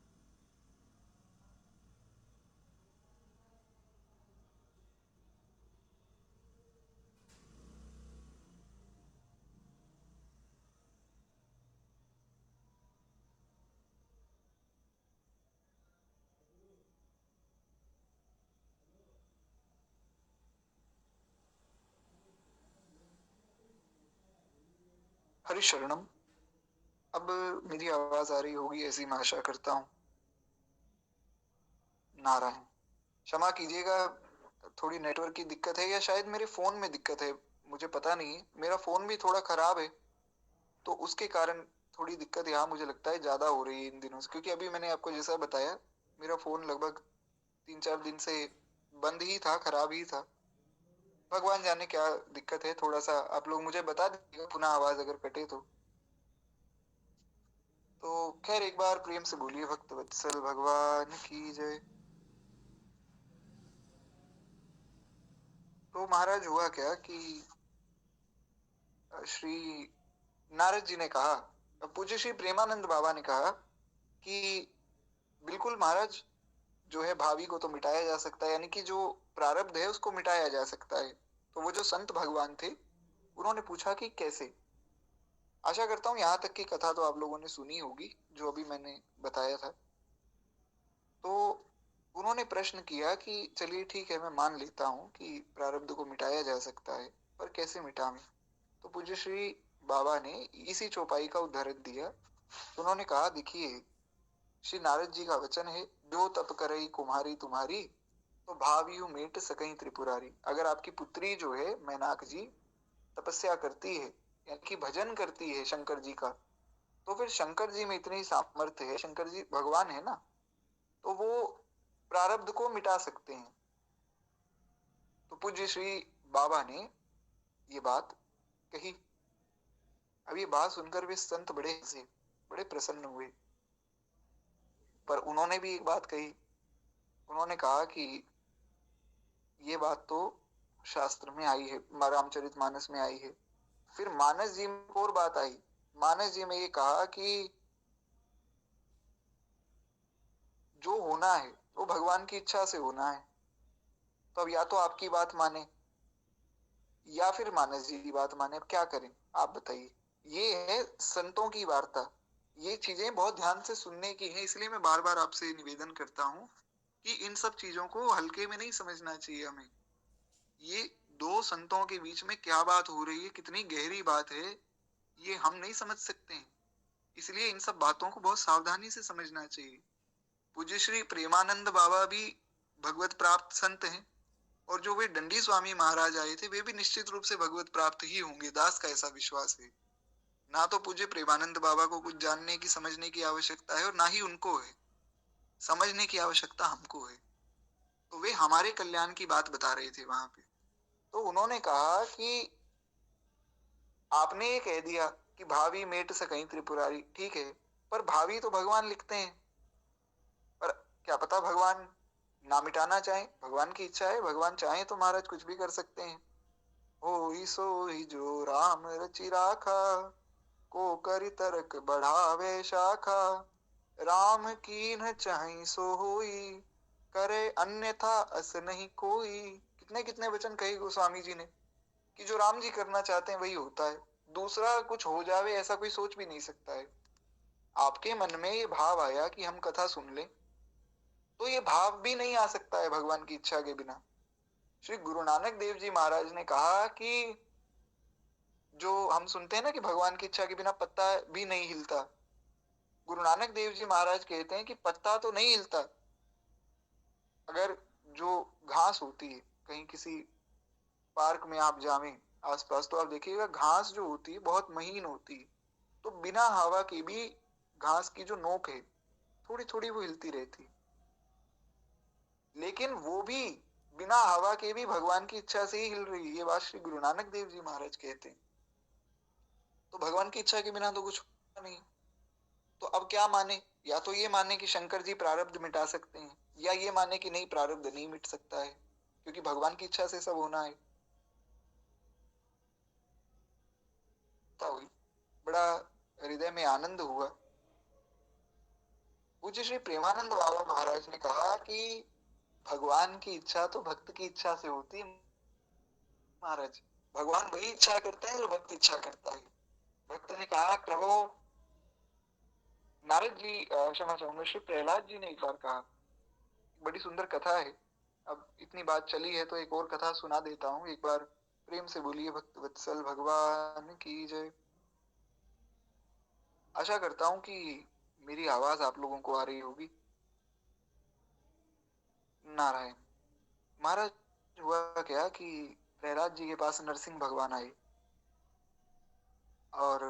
हरिशरणम। अब मेरी आवाज आ रही होगी ऐसी मैं आशा करता हूँ। नारायण, क्षमा कीजिएगा, थोड़ी नेटवर्क की दिक्कत है या शायद मेरे फोन में दिक्कत है, मुझे पता नहीं। मेरा फोन भी थोड़ा खराब है, तो उसके कारण थोड़ी दिक्कत यहाँ मुझे लगता है ज्यादा हो रही है इन दिनों से, क्योंकि अभी मैंने आपको जैसा बताया मेरा फोन लगभग 3-4 दिन से बंद ही था, खराब ही था। भगवान जाने क्या दिक्कत है, थोड़ा सा आप लोग मुझे बता दीजिएगा पुनः आवाज अगर कटे तो खैर एक बार प्रेम से बोलिए भक्त वत्सल भगवान की जय। तो महाराज हुआ क्या कि श्री नारद जी ने कहा, पूज्य श्री प्रेमानंद बाबा ने कहा कि बिल्कुल महाराज, जो है भावी को तो मिटाया जा सकता है, यानी कि जो प्रारब्ध है उसको मिटाया जा सकता है। तो वो जो संत भगवान थे उन्होंने पूछा कि कैसे। आशा करता हूं यहाँ तक की कथा तो आप लोगों ने सुनी होगी जो अभी मैंने बताया था। तो उन्होंने प्रश्न किया कि चलिए ठीक है, मैं मान लेता हूं कि प्रारब्ध को मिटाया जा सकता है, पर कैसे मिटावें। तो पूज्य श्री बाबा ने इसी चौपाई का उदाहरण दिया। उन्होंने कहा, देखिए श्री नारद जी का वचन है, जो तप करई कुम्हारी तुम्हारी, तो भावियु मेट सकई त्रिपुरारी। अगर आपकी पुत्री जो है मैनाक जी तपस्या करती है, यानी कि भजन करती है शंकर जी का, तो फिर शंकर जी में इतनी सामर्थ्य है, शंकर जी भगवान है ना, तो वो प्रारब्ध को मिटा सकते हैं। तो पूज्य श्री बाबा ने ये बात कही। अब ये बात सुनकर वे संत बड़े हंसे, बड़े प्रसन्न हुए। पर उन्होंने भी एक बात कही। उन्होंने कहा कि ये बात तो शास्त्र में आई है, रामचरितमानस में आई है। फिर मानस जी में और बात आई। मानस जी में ये कहा कि जो होना है वो भगवान की इच्छा से होना है। तो अब या तो आपकी बात माने या फिर मानस जी की बात माने, अब क्या करें आप बताइए। ये है संतों की वार्ता। ये चीजें बहुत ध्यान से सुनने की है, इसलिए मैं बार बार आपसे निवेदन करता हूँ कि इन सब चीजों को हल्के में नहीं समझना चाहिए हमें। ये दो संतों के बीच में क्या बात हो रही है, कितनी गहरी बात है, ये हम नहीं समझ सकते हैं। इसलिए इन सब बातों को बहुत सावधानी से समझना चाहिए। पूज्य श्री प्रेमानंद बाबा भी भगवत प्राप्त संत हैं, और जो वे दंडी स्वामी महाराज आए थे वे भी निश्चित रूप से भगवत प्राप्त ही होंगे। दास का ऐसा विश्वास है। ना तो पूज्य प्रेमानंद बाबा को कुछ जानने की समझने की आवश्यकता है, और ना ही उनको है, समझने की आवश्यकता हमको है। तो वे हमारे कल्याण की बात बता रहे थे वहां पे। तो उन्होंने कहा कि आपने ये कह दिया कि भावी मेट सकई त्रिपुरारी, ठीक है, पर भावी तो भगवान लिखते हैं। पर क्या पता भगवान ना मिटाना चाहे, भगवान की इच्छा है, भगवान चाहे तो महाराज कुछ भी कर सकते हैं। हो सो ही जो राम रचि राखा, को करि तरक बढ़ावे शाखा, राम की न चाहि सो होई, करे अन्यथा अस नहीं कोई। कितने कितने वचन कहे गोस्वामी जी ने कि जो राम जी करना चाहते हैं वही होता है, दूसरा कुछ हो जावे ऐसा कोई सोच भी नहीं सकता है। आपके मन में ये भाव आया कि हम कथा सुन लें, तो ये भाव भी नहीं आ सकता है भगवान की इच्छा के बिना। श्री गुरु नानक देव जी महाराज ने कहा कि जो हम सुनते हैं ना कि भगवान की इच्छा के बिना पत्ता भी नहीं हिलता, गुरु नानक देव जी महाराज कहते हैं कि पत्ता तो नहीं हिलता, अगर जो घास होती है कहीं किसी पार्क में आप जावें आसपास, तो आप देखिएगा घास जो होती है बहुत महीन होती है, तो बिना हवा के भी घास की जो नोक है थोड़ी थोड़ी वो हिलती रहती है। लेकिन वो भी बिना हवा के भी भगवान की इच्छा से ही हिल रही है। ये बात श्री गुरु नानक देव जी महाराज कहते हैं। तो भगवान की इच्छा के बिना तो कुछ होता नहीं। तो अब क्या माने, या तो ये माने कि शंकर जी प्रारब्ध मिटा सकते हैं, या ये माने कि नहीं प्रारब्ध नहीं मिट सकता है क्योंकि भगवान की इच्छा से सब होना है। हुई बड़ा हृदय में आनंद हुआ। पूज्य श्री प्रेमानंद बाबा महाराज ने कहा कि भगवान की इच्छा तो भक्त की इच्छा से होती है महाराज। भगवान वही इच्छा करते हैं जो भक्त इच्छा करता है। भक्त ने कहा, प्रभु नारद जी, क्षमा चाहूंगा, श्री प्रहलाद जी ने एक बार कहा, बड़ी सुंदर कथा है। अब इतनी बात चली है तो एक और कथा सुना देता हूँ। एक बार प्रेम से बोलिए भक्त वत्सल भगवान की जय। आशा करता हूँ कि मेरी आवाज आप लोगों को आ रही होगी। नारायण। महाराज हुआ क्या कि प्रहलाद जी के पास नरसिंह भगवान आए, और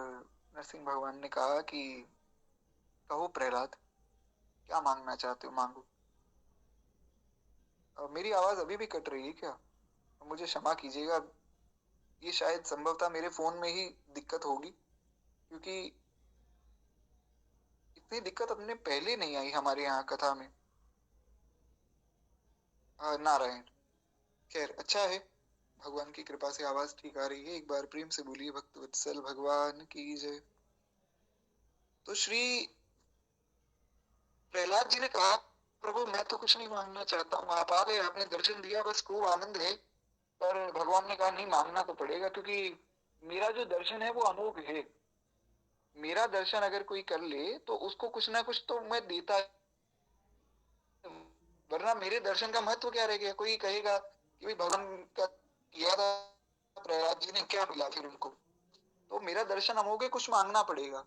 नरसिंह भगवान ने कहा कि कहो प्रहलाद, क्या मांगना चाहते हो मांगो। मेरी आवाज अभी भी कट रही है क्या? मुझे क्षमा कीजिएगा, ये शायद संभवतः मेरे फोन में ही दिक्कत होगी, क्योंकि इतनी दिक्कत अपने पहले नहीं आई हमारे यहाँ कथा में। नारायण। खैर अच्छा है, भगवान की कृपा से आवाज ठीक आ रही है। एक बार प्रेम से बोलिए भक्त वत्सल भगवान की जय। तो श्री प्रहलाद जी ने कहा, प्रभु मैं तो कुछ नहीं मांगना चाहता हूँ, आप आ गए, आपने दर्शन दिया, बस खूब आनंद है। पर भगवान ने कहा नहीं, मांगना तो पड़ेगा, क्योंकि मेरा जो दर्शन है वो अमोघ है। मेरा दर्शन अगर कोई कर ले तो उसको कुछ ना कुछ तो मैं देता, वरना मेरे दर्शन का महत्व क्या रह गया। कोई कहेगा कि भाई भगवान का किया था, प्रहलाद जी ने क्या मिला फिर उनको। तो मेरा दर्शन अमोघ है, कुछ मांगना पड़ेगा।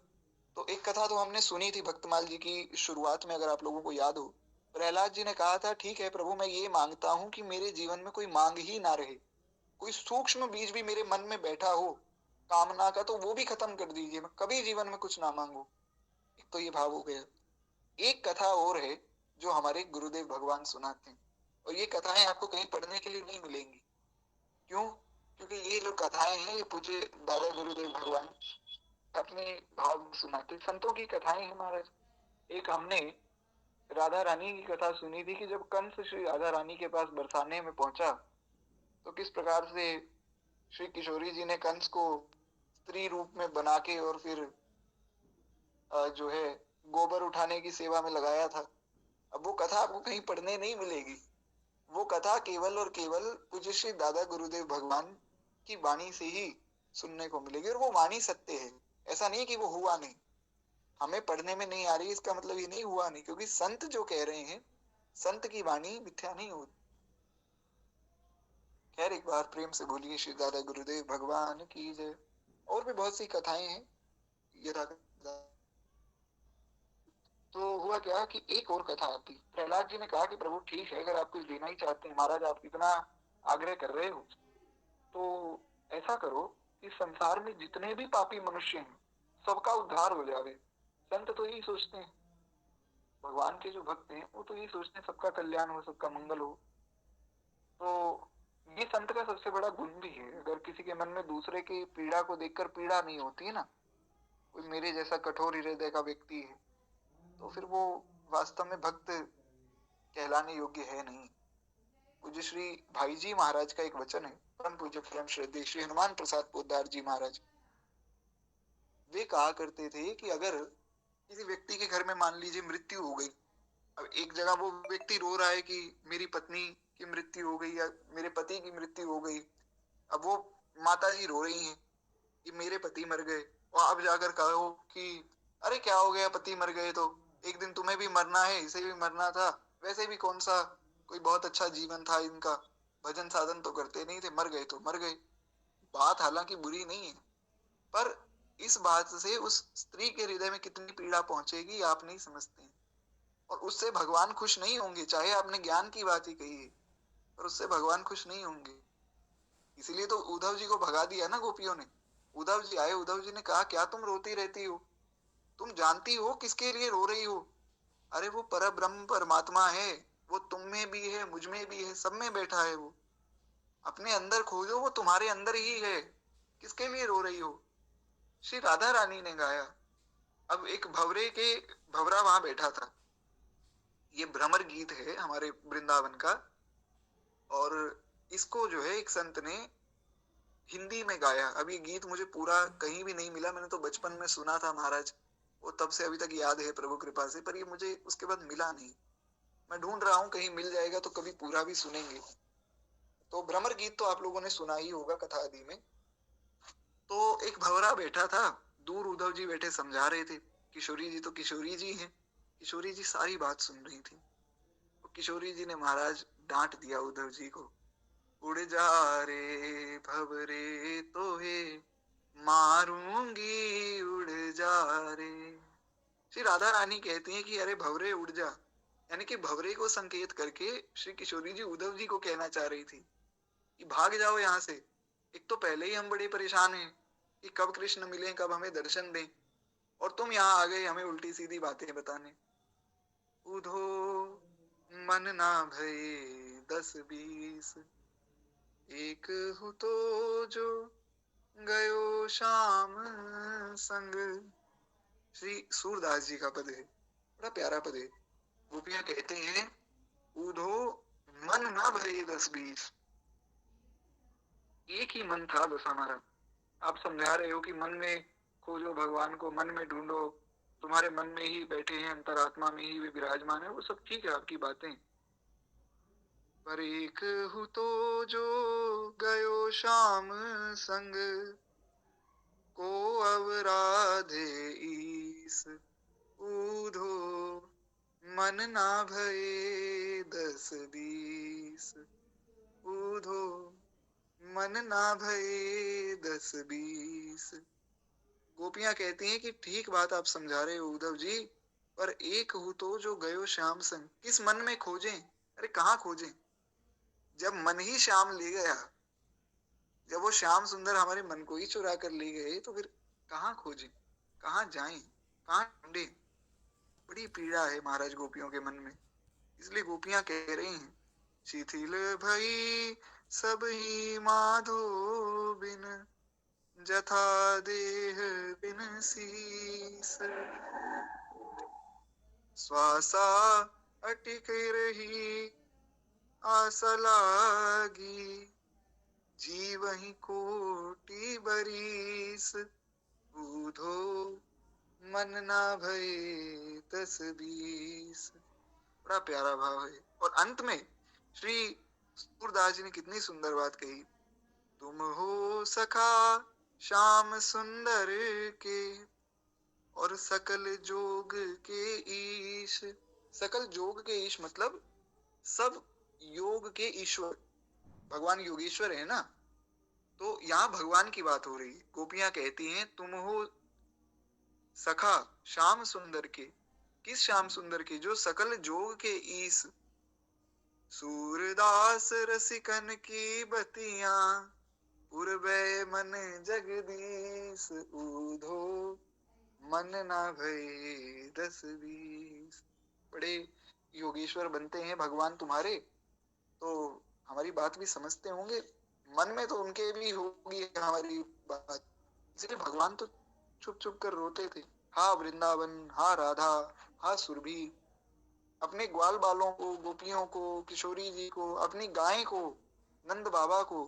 तो एक कथा तो हमने सुनी थी भक्तमाल जी की शुरुआत में, अगर आप लोगों को याद हो। प्रहलाद जी ने कहा था, ठीक है प्रभु, मैं ये मांगता हूं कि मेरे जीवन में कोई मांग ही ना रहे, कोई सूक्ष्म बीज भी मेरे मन में बैठा हो कामना का, तो वो भी खत्म कर दीजिए, मैं कभी जीवन में कुछ ना मांगू। एक तो ये भाव हो गया। एक कथा और है जो हमारे गुरुदेव भगवान सुनाते हैं, और ये कथाएं आपको कहीं पढ़ने के लिए नहीं मिलेंगी। क्यों? क्योंकि ये जो कथाएं हैं ये पूज्य दादा गुरुदेव भगवान अपने भाव में सुनाते। संतों की कथाएं हैं महाराज। एक हमने राधा रानी की कथा सुनी थी कि जब कंस श्री राधा रानी के पास बरसाने में पहुंचा, तो किस प्रकार से श्री किशोरी जी ने कंस को स्त्री रूप में बना के और फिर जो है गोबर उठाने की सेवा में लगाया था। अब वो कथा आपको कहीं पढ़ने नहीं मिलेगी। वो कथा केवल और केवल पूज्य श्री दादा गुरुदेव भगवान की वाणी से ही सुनने को मिलेगी, और वो वाणी सत्य है। ऐसा नहीं कि वो हुआ नहीं, हमें पढ़ने में नहीं आ रही इसका मतलब ये नहीं हुआ नहीं, क्योंकि संत जो कह रहे हैं, संत की वाणी मिथ्या नहीं होती। खैर, एक बार प्रेम से बोलिए श्री दादा गुरुदेव भगवान की जय। और भी बहुत सी कथाएं हैं यथा। तो हुआ क्या कि एक और कथा आती। प्रहलाद जी ने कहा कि प्रभु ठीक है, अगर आप कुछ देना ही चाहते हैं, महाराज आप इतना आग्रह कर रहे हो, तो ऐसा करो कि संसार में जितने भी पापी मनुष्य हैं सबका उद्धार हो जावे। संत तो यही सोचते हैं, भगवान के जो भक्त हैं वो तो यही सोचते हैं सबका कल्याण हो, सबका मंगल हो। तो ये संत का सबसे बड़ा गुण भी है। अगर किसी के मन में दूसरे की पीड़ा को देखकर पीड़ा नहीं होती है ना, कोई मेरे जैसा कठोर हृदय का व्यक्ति है, तो फिर वो वास्तव में भक्त कहलाने योग्य है नहीं। पूज्य श्री भाई जी महाराज का एक वचन है, परम पूज्य परम श्रद्धेय श्री हनुमान प्रसाद पोद्दार जी महाराज, वे कहा करते थे कि अगर किसी व्यक्ति के घर में मान लीजिए मृत्यु हो गई, अब एक जगह वो व्यक्ति रो रहा है कि मेरी पत्नी की मृत्यु हो गई या मेरे पति की मृत्यु हो गई, अब वो माता जी रो रही हैं कि मेरे पति मर गए, और अब जाकर कहो कि अरे क्या हो गया, पति मर गए तो एक दिन तुम्हें भी मरना है, इसे भी मरना था, वैसे भी कौन सा कोई बहुत अच्छा जीवन था इनका, भजन साधन तो करते नहीं थे, मर गए तो मर गए। बात हालांकि बुरी नहीं है, पर इस बात से उस स्त्री के हृदय में कितनी पीड़ा पहुंचेगी आप नहीं समझते हैं। और उससे भगवान खुश नहीं होंगे, चाहे आपने ज्ञान की बात ही कही है, पर उससे भगवान खुश नहीं होंगे। इसीलिए तो उद्धव जी को भगा दिया ना गोपियों ने। उद्धव जी आए, उद्धव जी ने कहा क्या तुम रोती रहती हो, तुम जानती हो किसके लिए रो रही हो? अरे वो पर ब्रह्म परमात्मा है, वो तुम में भी है, मुझ में भी है, सब में बैठा है वो। अपने अंदर खोजो, वो तुम्हारे अंदर ही है, किसके लिए रो रही हो? श्री राधा रानी ने गाया। अब एक भवरा वहां बैठा था। ये भ्रमर गीत है हमारे वृंदावन का, और इसको जो है एक संत ने हिंदी में गाया। अब ये गीत मुझे पूरा कहीं भी नहीं मिला, मैंने तो बचपन में सुना था महाराज, वो तब से अभी तक याद है प्रभु कृपा से, पर ये मुझे उसके बाद मिला नहीं। मैं ढूंढ रहा हूँ, कहीं मिल जाएगा तो कभी पूरा भी सुनेंगे। तो भ्रमर गीत तो आप लोगों ने सुना ही होगा कथा आदि में। तो एक भंवरा बैठा था, दूर उद्धव जी बैठे समझा रहे थे। किशोरी जी तो किशोरी जी हैं, किशोरी जी सारी बात सुन रही थी। तो किशोरी जी ने महाराज डांट दिया उद्धव जी को, उड़ जा रे भवरे तोहे मारूंगी, उड़ जा रे। श्री राधा रानी कहती हैं कि अरे भवरे उड़ जा, यानी कि भवरे को संकेत करके श्री किशोरी जी उद्धव जी को कहना चाह रही थी कि भाग जाओ यहाँ से। एक तो पहले ही हम बड़े परेशान हैं कि कब कृष्ण मिले, कब हमें दर्शन दें, और तुम यहाँ आ गए हमें उल्टी सीधी बातें बताने। उधो मन ना भये 10-20, एक हूँ तो जो गयो शाम संग। श्री सूरदास जी का पद है, बड़ा प्यारा पद है। गोपियां कहते हैं, उधो मन ना भरे 10-20, एक ही मन था बस हमारा। आप समझा रहे हो कि मन में खोजो भगवान को, मन में ढूंढो, तुम्हारे मन में ही बैठे हैं, अंतरात्मा में ही वे विराजमान है, वो सब ठीक है आपकी बातें। पर एक हूँ तो जो गयो श्याम संग, को अवराधे ईस ऊधो, मन ना भये दस बीस ऊधो, मन ना भये दस बीस। गोपियां कहती हैं कि ठीक बात आप समझा रहे हो उद्धव जी, पर एक हूँ तो जो गयो श्याम संग, किस मन में खोजें? अरे कहाँ खोजें? जब मन ही श्याम ले गया, जब वो श्याम सुंदर हमारे मन को ही चुरा कर ले गए, तो फिर कहाँ खोजें, कहाँ जाएं, कहाँ ढूंढे? बड़ी पीड़ा है महाराज गोपियों के मन में। इसलिए गोपियां कह रही हैं, शिथिल भई सब ही माधो बिन, जथा देह बिन सीस, श्वासा अटिक रही आस लागी, जीवहि कोटि बरीस बूधो, मन ना भये दस बीस। बड़ा प्यारा भाव है। और अंत में श्री सूरदास जी ने कितनी सुंदर बात कही, तुम हो सखा श्याम सुंदर के, और सकल जोग के ईश। सकल जोग के ईश मतलब सब योग के ईश्वर, भगवान योगेश्वर है ना। तो यहाँ भगवान की बात हो रही है। गोपियां कहती हैं तुम हो सखा श्याम सुंदर के, किस श्याम सुंदर के? जो सकल जोग के ईश। सूरदास रसिकन की बतियां, पूर्वे मन जगदीश ऊधो, मन ना भये दस बीस। बड़े योगेश्वर बनते हैं भगवान तुम्हारे, तो हमारी बात भी समझते होंगे, मन में तो उनके भी होगी हमारी बात, इसलिए भगवान तो चुप चुप कर रोते थे। हा वृंदावन, हा राधा, हा सुरभि, अपने ग्वाल बालों को, गोपियों को, किशोरी जी को, अपनी गाय को, नंद बाबा को,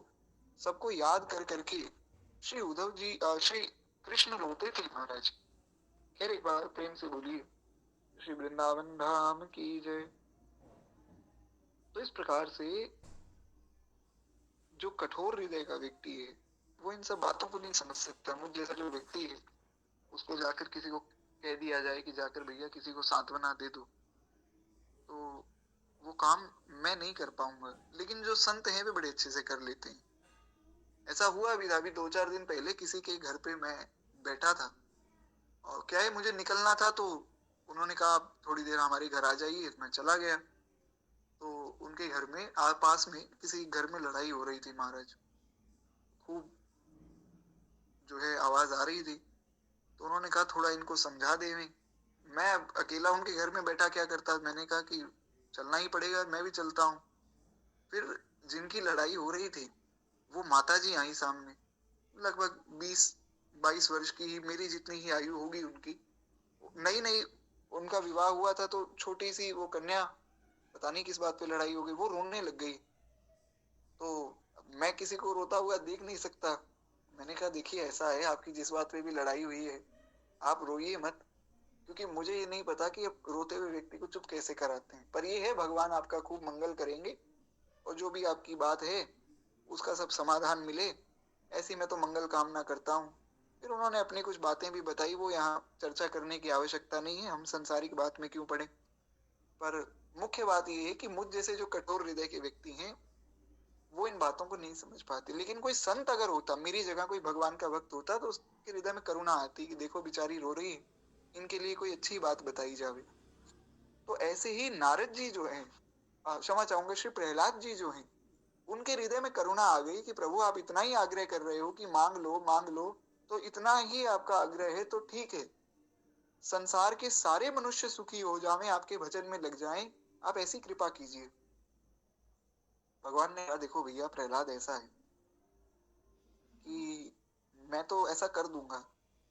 सबको याद कर करके श्री उद्धव जी, श्री कृष्ण रोते थे महाराज। खैर एक बार प्रेम से बोलिए श्री वृंदावन धाम की जय। तो इस प्रकार से जो कठोर हृदय का व्यक्ति है वो इन सब बातों को नहीं समझ सकता। मुझ जैसा जो व्यक्ति है उसको जाकर किसी को कह दिया जाए कि जाकर भैया किसी को सांत्वना दे दो, तो वो काम मैं नहीं कर पाऊंगा, लेकिन जो संत हैं वे बड़े अच्छे से कर लेते हैं। ऐसा हुआ भी था, अभी 2-4 दिन पहले किसी के घर पे मैं बैठा था, और क्या है मुझे निकलना था, तो उन्होंने कहा आप थोड़ी देर हमारे घर आ जाइए। मैं चला गया, तो उनके घर में पास में किसी घर में लड़ाई हो रही थी महाराज, खूब जो है आवाज आ रही थी। तो उन्होंने कहा थोड़ा इनको समझा दे। मैं अकेला उनके घर में बैठा क्या करता, मैंने कहा कि चलना ही पड़ेगा, मैं भी चलता हूँ। फिर जिनकी लड़ाई हो रही थी वो माता जी आई सामने, लगभग 20-22 वर्ष की ही, मेरी जितनी ही आयु होगी उनकी। नई नई उनका विवाह हुआ था, तो छोटी सी वो कन्या, पता नहीं किस बात पे लड़ाई हो गई, वो रोने लग गई। तो मैं किसी को रोता हुआ देख नहीं सकता। मैंने कहा देखिए ऐसा है, आपकी जिस बात पे भी लड़ाई हुई है आप रोइए मत, क्योंकि मुझे ये नहीं पता कि अब रोते हुए व्यक्ति को चुप कैसे कराते हैं। पर ये है भगवान आपका खूब मंगल करेंगे, और जो भी आपकी बात है उसका सब समाधान मिले, ऐसी मैं तो मंगल कामना करता हूँ। फिर उन्होंने अपनी कुछ बातें भी बताई, वो यहाँ चर्चा करने की आवश्यकता नहीं है, हम संसारिक बात में क्यों पड़े। पर मुख्य बात ये है कि मुझ जैसे जो कठोर हृदय के व्यक्ति हैं वो इन बातों को नहीं समझ पाते। लेकिन कोई संत अगर होता, मेरी जगह कोई भगवान का भक्त होता, तो उसके हृदय में करुणा आती कि देखो बेचारी रो रही है, इनके लिए कोई अच्छी बात बताई जावे। तो ऐसे ही नारद जी जो हैं, क्षमा चाहूंगा श्री प्रहलाद जी जो हैं, उनके हृदय में करुणा आ गई कि प्रभु आप इतना ही आग्रह कर रहे हो कि मांग लो मांग लो, तो इतना ही आपका आग्रह है तो ठीक है, संसार के सारे मनुष्य सुखी हो जाएं, आपके भजन में लग जाएं, आप ऐसी कृपा कीजिए। भगवान ने कहा देखो भैया प्रहलाद ऐसा है कि मैं तो ऐसा कर दूंगा,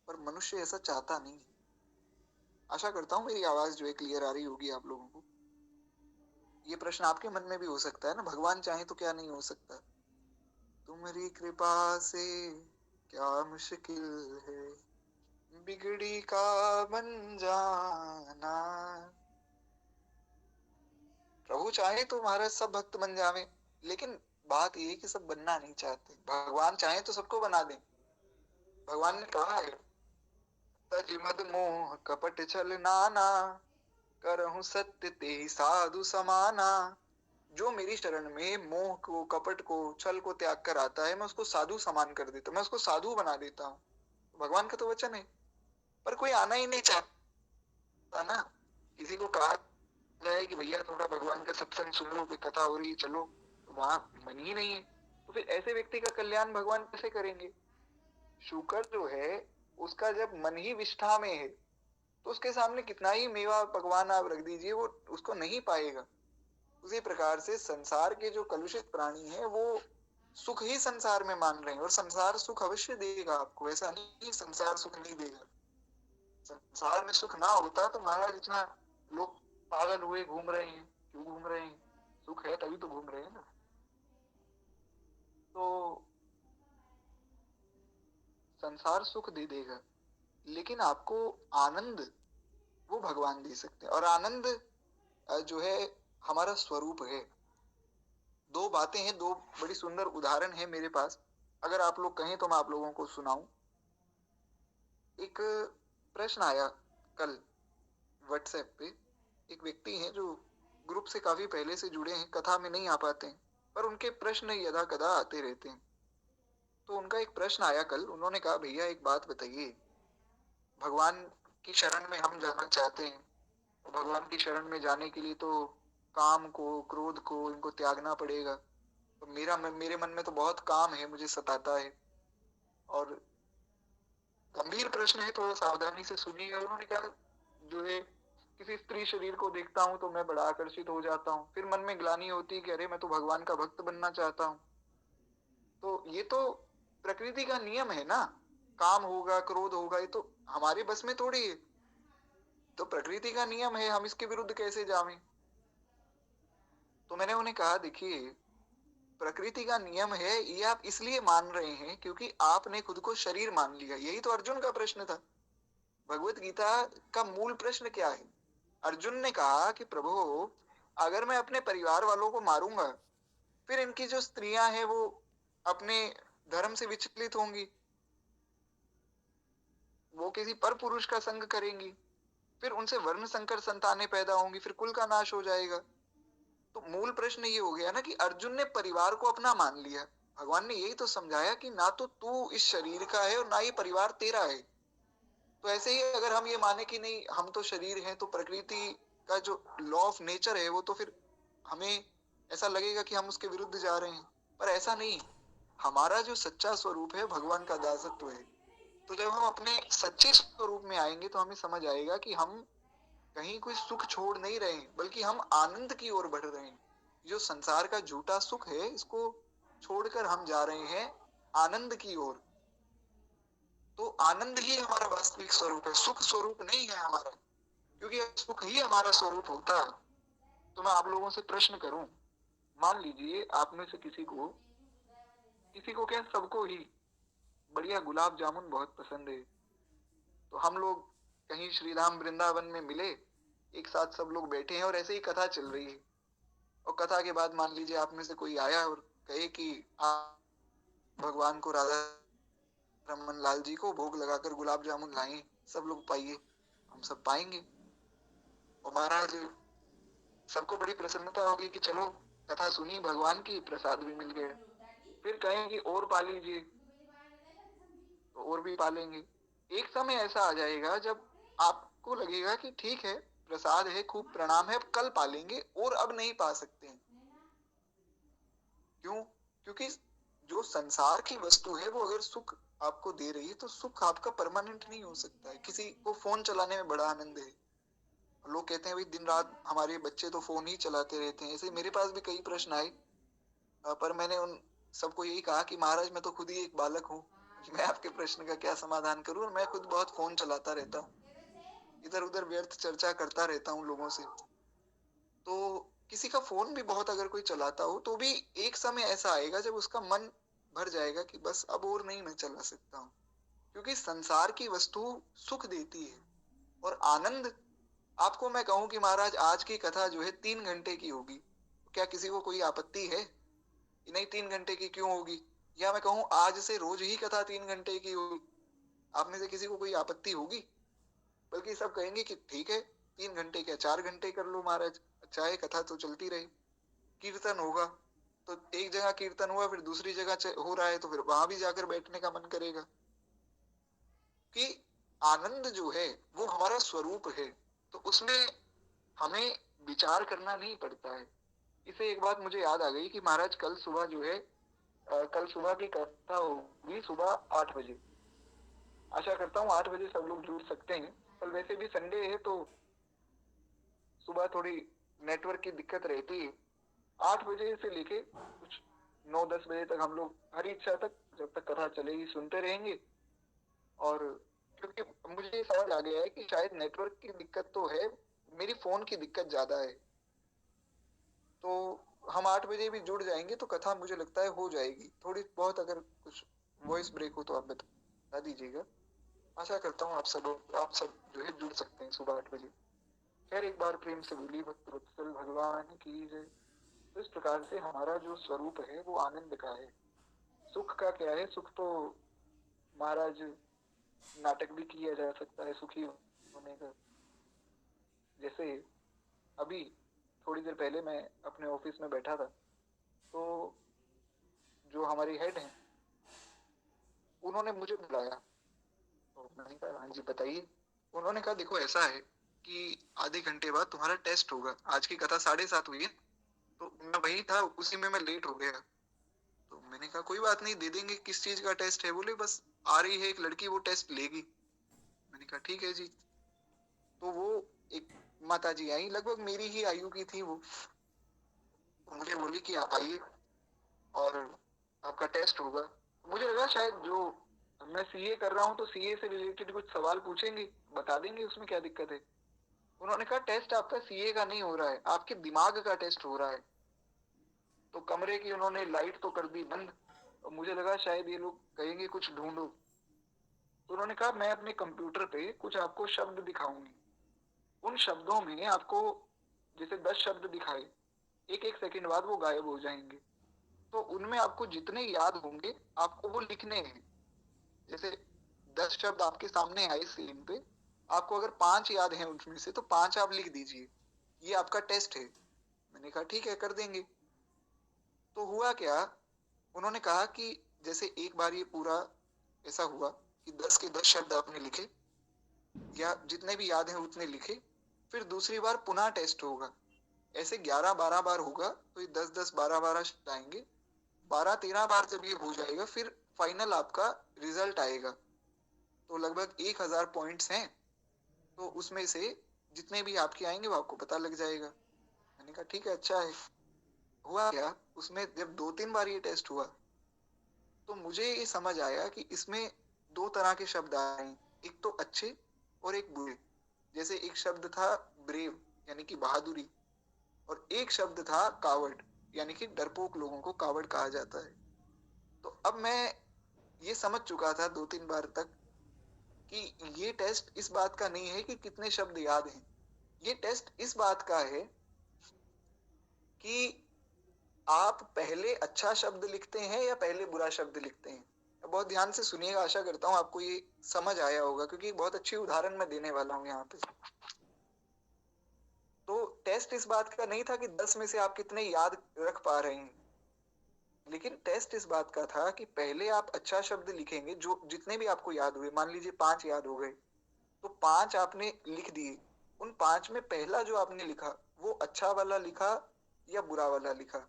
पर मनुष्य ऐसा चाहता नहीं। आशा करता हूँ मेरी आवाज जो है क्लियर आ रही होगी आप लोगों को। ये प्रश्न आपके मन में भी हो सकता है ना, भगवान चाहे तो क्या नहीं हो सकता। तुम्हारी कृपा से क्या मुश्किल है बिगड़ी का बन जाना। प्रभु चाहे तो महाराज सब भक्त बन जावे, लेकिन बात ये है कि सब बनना नहीं चाहते। भगवान चाहे तो सबको बना दें। भगवान ने कहा है, तज मद मोह कपट छल नाना, करहूं सत्य ते साधु समाना। जो मेरी शरण में मोह को, कपट को, छल को त्याग कर आता है, मैं उसको साधु समान कर देता हूँ, मैं उसको साधु बना देता हूँ। भगवान का तो वचन है, पर कोई आना ही नहीं चाहता ना। किसी को कहा जाए कि भैया थोड़ा भगवान का सत्संग सुन लो, कोई कथा हो रही है चलो, तो वहां मन ही नहीं है। तो फिर ऐसे व्यक्ति का कल्याण भगवान कैसे करेंगे? शुकर जो है, उसका जब मन ही विष्ठा में है, तो उसके सामने कितना ही मेवा पकवान आप रख दीजिए, वो उसको नहीं पाएगा। उसी प्रकार से संसार के जो कलुषित प्राणी हैं, वो सुख ही संसार में मान रहे हैं, और संसार सुख अवश्य देगा आपको, ऐसा नहीं संसार सुख नहीं देगा। संसार में सुख ना होता तो महाराज इतना लोग पागल हुए घूम रहे हैं। क्यों घूम रहे हैं? सुख है तभी तो घूम रहे हैं ना। तो संसार सुख दे देगा, लेकिन आपको आनंद वो भगवान दे सकते हैं, और आनंद जो है हमारा स्वरूप है। दो बातें हैं, दो बड़ी सुंदर उदाहरण है मेरे पास, अगर आप लोग कहें तो मैं आप लोगों को सुनाऊं। एक प्रश्न आया कल व्हाट्सएप पे, एक व्यक्ति हैं जो ग्रुप से काफी पहले से जुड़े हैं, कथा में नहीं आ पाते हैं, पर उनके प्रश्न यदा कदा आते रहते हैं। तो उनका एक प्रश्न आया कल, उन्होंने कहा भैया एक बात बताइए, भगवान की शरण में हम जाना चाहते हैं, तो भगवान की शरण में जाने के लिए तो काम को, क्रोध को, इनको त्यागना पड़ेगा। तो मेरे मन में तो बहुत काम है, मुझे सताता है। और गंभीर प्रश्न है, थोड़ा सावधानी से सुनिएगा। उन्होंने कहा जो है, किसी स्त्री शरीर को देखता हूं तो मैं बड़ा आकर्षित हो जाता हूँ, फिर मन में ग्लानि होती है कि अरे मैं तो भगवान का भक्त बनना चाहता हूँ। तो ये तो प्रकृति का नियम है ना, काम होगा, क्रोध होगा, ये तो हमारे बस में थोड़ी है। तो प्रकृति का नियम है, हम इसके विरुद्ध कैसे जावें? तो मैंने उन्हें कहा देखिए, प्रकृति का नियम है ये आप इसलिए मान रहे हैं क्योंकि आपने खुद को शरीर मान लिया। यही तो अर्जुन का प्रश्न था। भगवत गीता का मूल प्रश्न क्या है? अर्जुन ने कहा कि प्रभु, अगर मैं अपने परिवार वालों को मारूंगा, फिर इनकी जो स्त्रियां हैं वो अपने धर्म से विचलित होंगी, वो किसी पर पुरुष का संग करेंगी, फिर उनसे वर्ण संकर संतानें पैदा होंगी, फिर कुल का नाश हो जाएगा। तो मूल प्रश्न ये हो गया ना कि अर्जुन ने परिवार को अपना मान लिया। भगवान ने यही तो समझाया कि ना तो तू इस शरीर का है और ना ये परिवार तेरा है। तो ऐसे ही अगर हम ये माने कि नहीं हम तो शरीर हैं, तो प्रकृति का जो लॉ ऑफ नेचर है वो तो फिर हमें ऐसा लगेगा कि हम उसके विरुद्ध जा रहे हैं। पर ऐसा नहीं, हमारा जो सच्चा स्वरूप है भगवान का दासत्व है। तो जब हम अपने सच्चे स्वरूप में आएंगे तो हमें समझ आएगा कि हम कहीं कोई सुख छोड़ नहीं रहे हैं, बल्कि हम आनंद की ओर बढ़ रहे हैं। जो संसार का झूठा सुख है, इसको छोड़कर हम जा रहे हैं आनंद की ओर। तो आनंद ही हमारा वास्तविक स्वरूप है, सुख स्वरूप नहीं है हमारा। क्योंकि सुख ही हमारा स्वरूप होता है। तो मैं आप लोगों से प्रश्न करूं, मान लीजिए आप में से किसी को क्या, सबको ही बढ़िया गुलाब जामुन बहुत पसंद है। तो हम लोग कहीं श्रीधाम वृंदावन में मिले, एक साथ सब लोग बैठे हैं और ऐसे ही कथा चल रही है। और कथा के बाद मान लीजिए आप में से कोई आया और कहे कि आप भगवान को, राधा रमन लाल जी को भोग लगाकर गुलाब जामुन लाए, सब लोग पाइए। हम सब पाएंगे और महाराज सबको बड़ी प्रसन्नता होगी कि चलो कथा सुनी भगवान की, प्रसाद भी मिल गया। फिर कहें कि और पा लीजिए, तो और भी पालेंगे। एक समय ऐसा आ जाएगा जब आपको लगेगा कि ठीक है, प्रसाद है, खूब प्रणाम है, अब कल पालेंगे और अब नहीं पा सकते हैं। क्यों? क्योंकि जो संसार की वस्तु है वो अगर सुख आपको दे रही है तो सुख आपका परमानेंट नहीं हो सकता है। किसी को फोन चलाने में बड़ा आनंद है, लोग कहते हैं भाई दिन रात हमारे बच्चे तो फोन ही चलाते रहते हैं। ऐसे मेरे पास भी कई प्रश्न आए, पर मैंने उन सबको यही कहा कि महाराज मैं तो खुद ही एक बालक हूँ, मैं आपके प्रश्न का क्या समाधान करूं, और मैं खुद बहुत फोन चलाता रहता हूँ, इधर उधर व्यर्थ चर्चा करता रहता हूँ लोगों से। तो किसी का फोन भी बहुत अगर कोई चलाता हो तो भी एक समय ऐसा आएगा जब उसका मन भर जाएगा कि बस अब और नहीं मैं चला सकता हूँ। क्योंकि संसार की वस्तु सुख देती है और आनंद। आपको मैं कहूं कि महाराज आज की कथा जो है 3 घंटे की होगी, क्या किसी को कोई आपत्ति है कि नहीं 3 घंटे की क्यों होगी? या मैं कहूं आज से रोज ही कथा 3 घंटे की होगी, आप में से किसी को कोई आपत्ति होगी? बल्कि सब कहेंगे कि ठीक है 3 घंटे क्या 4 घंटे कर लो महाराज, चाहे कथा तो चलती रहे। कीर्तन होगा तो एक जगह कीर्तन हुआ, फिर दूसरी जगह हो रहा है तो फिर वहां भी जाकर बैठने का मन करेगा। कि आनंद जो है वो हमारा स्वरूप है, तो उसमें हमें विचार करना नहीं पड़ता है। इसे एक बात मुझे याद आ गई कि महाराज कल सुबह जो है कल सुबह की कथा होगी सुबह 8 बजे। आशा करता हूँ 8 बजे सब लोग जुड़ सकते हैं। कल वैसे भी संडे है तो सुबह थोड़ी नेटवर्क की दिक्कत रहती है। 8 बजे से लेके कुछ 9-10 बजे तक हम लोग हरी इच्छा तक जब तक कथा चलेगी सुनते रहेंगे। और क्योंकि मुझे ये समझ आ गया है कि शायद नेटवर्क की दिक्कत तो है, मेरी फोन की दिक्कत ज्यादा है। तो हम 8 बजे भी जुड़ जाएंगे तो कथा मुझे लगता है हो जाएगी। थोड़ी बहुत अगर कुछ वॉइस ब्रेक हो तो आप बता दीजिएगा। आशा करता हूँ आप सब जो है जुड़ सकते हैं सुबह 8 बजे। खैर एक बार प्रेम से बोली भक्त वत्सल भगवान की जय। तो इस प्रकार से हमारा जो स्वरूप है वो आनंद का है। सुख का क्या है? सुख तो महाराज नाटक भी किया जा सकता है सुखी होने का। जैसे अभी थोड़ी देर पहले मैं अपने ऑफिस में बैठा था तो जो हमारी हेड हैं उन्होंने मुझे बुलाया। तो मैंने कहा हाँ जी बताइए। उन्होंने कहा देखो ऐसा है कि आधे घंटे बाद तुम्हारा टेस्ट होगा। आज की कथा 7:30 हुई है तो मैं वही था, उसी में मैं लेट हो गया। तो मैंने कहा कोई बात नहीं, दे देंगे। किस चीज का टेस्ट है? बोले बस आ रही है एक लड़की वो टेस्ट लेगी। मैंने कहा ठीक है जी। तो वो एक माता जी आई, लगभग मेरी ही आयु की थी वो। मुझे बोली कि आप आइए और आपका टेस्ट होगा। मुझे लगा शायद जो मैं सीए कर रहा हूँ तो सीए से रिलेटेड कुछ सवाल पूछेंगे, बता देंगे उसमें क्या दिक्कत है। उन्होंने कहा टेस्ट आपका सीए का नहीं हो रहा है, आपके दिमाग का टेस्ट हो रहा है। तो कमरे की उन्होंने लाइट तो कर दी बंद और मुझे लगा शायद ये लोग कहेंगे कुछ ढूंढो। तो उन्होंने कहा मैं अपने कंप्यूटर पे कुछ आपको शब्द दिखाऊंगी। उन शब्दों में आपको जैसे 10 शब्द दिखाए, एक एक सेकंड बाद वो गायब हो जाएंगे। तो उनमें आपको जितने याद होंगे आपको वो लिखने हैं। जैसे 10 शब्द आपके सामने आए स्क्रीन पे, आपको अगर 5 याद हैं उनमें से तो 5 आप लिख दीजिए। ये आपका टेस्ट है। मैंने कहा ठीक है कर देंगे। तो हुआ क्या, उन्होंने कहा कि जैसे एक बार ये पूरा ऐसा हुआ कि 10 के 10 शब्द आपने लिखे या जितने भी याद हैं उतने लिखे। फिर दूसरी बार पुनः टेस्ट होगा। ऐसे 11-12 बार होगा तो ये 10-10 12-12 शब्द आएंगे। 12-13 बार जब ये हो जाएगा फिर फाइनल आपका रिजल्ट आएगा। तो लगभग 1000 पॉइंट्स हैं तो उसमें से जितने भी आपके आएंगे वो आपको पता लग जाएगा। मैंने कहा ठीक है अच्छा है। हुआ क्या, उसमें जब 2-3 बार ये टेस्ट हुआ तो मुझे ये समझ आया कि इसमें 2 तरह के शब्द आए हैं, एक तो अच्छे और एक बुरे। जैसे एक शब्द था ब्रेव यानी कि बहादुरी, और एक शब्द था कावर्ड यानी कि डरपोक लोगों को कावर्ड कहा जाता है। तो अब मैं ये समझ चुका था 2-3 बार तक कि ये टेस्ट इस बात का नहीं है कि कितने शब्द याद हैं। ये टेस्ट इस बात का है कि आप पहले अच्छा शब्द लिखते हैं या पहले बुरा शब्द लिखते हैं। बहुत ध्यान से सुनिएगा, आशा करता हूँ आपको ये समझ आया होगा क्योंकि बहुत अच्छी उदाहरण मैं देने वाला हूँ यहाँ पे। तो टेस्ट इस बात का नहीं था कि 10 में से आप कितने याद रख पा रहे हैं, लेकिन टेस्ट इस बात का था कि पहले आप अच्छा शब्द लिखेंगे जो जितने भी आपको याद हुए। मान लीजिए 5 याद हो गए तो 5 आपने लिख दिए। उन 5 में पहला जो आपने लिखा वो अच्छा वाला लिखा या बुरा वाला लिखा।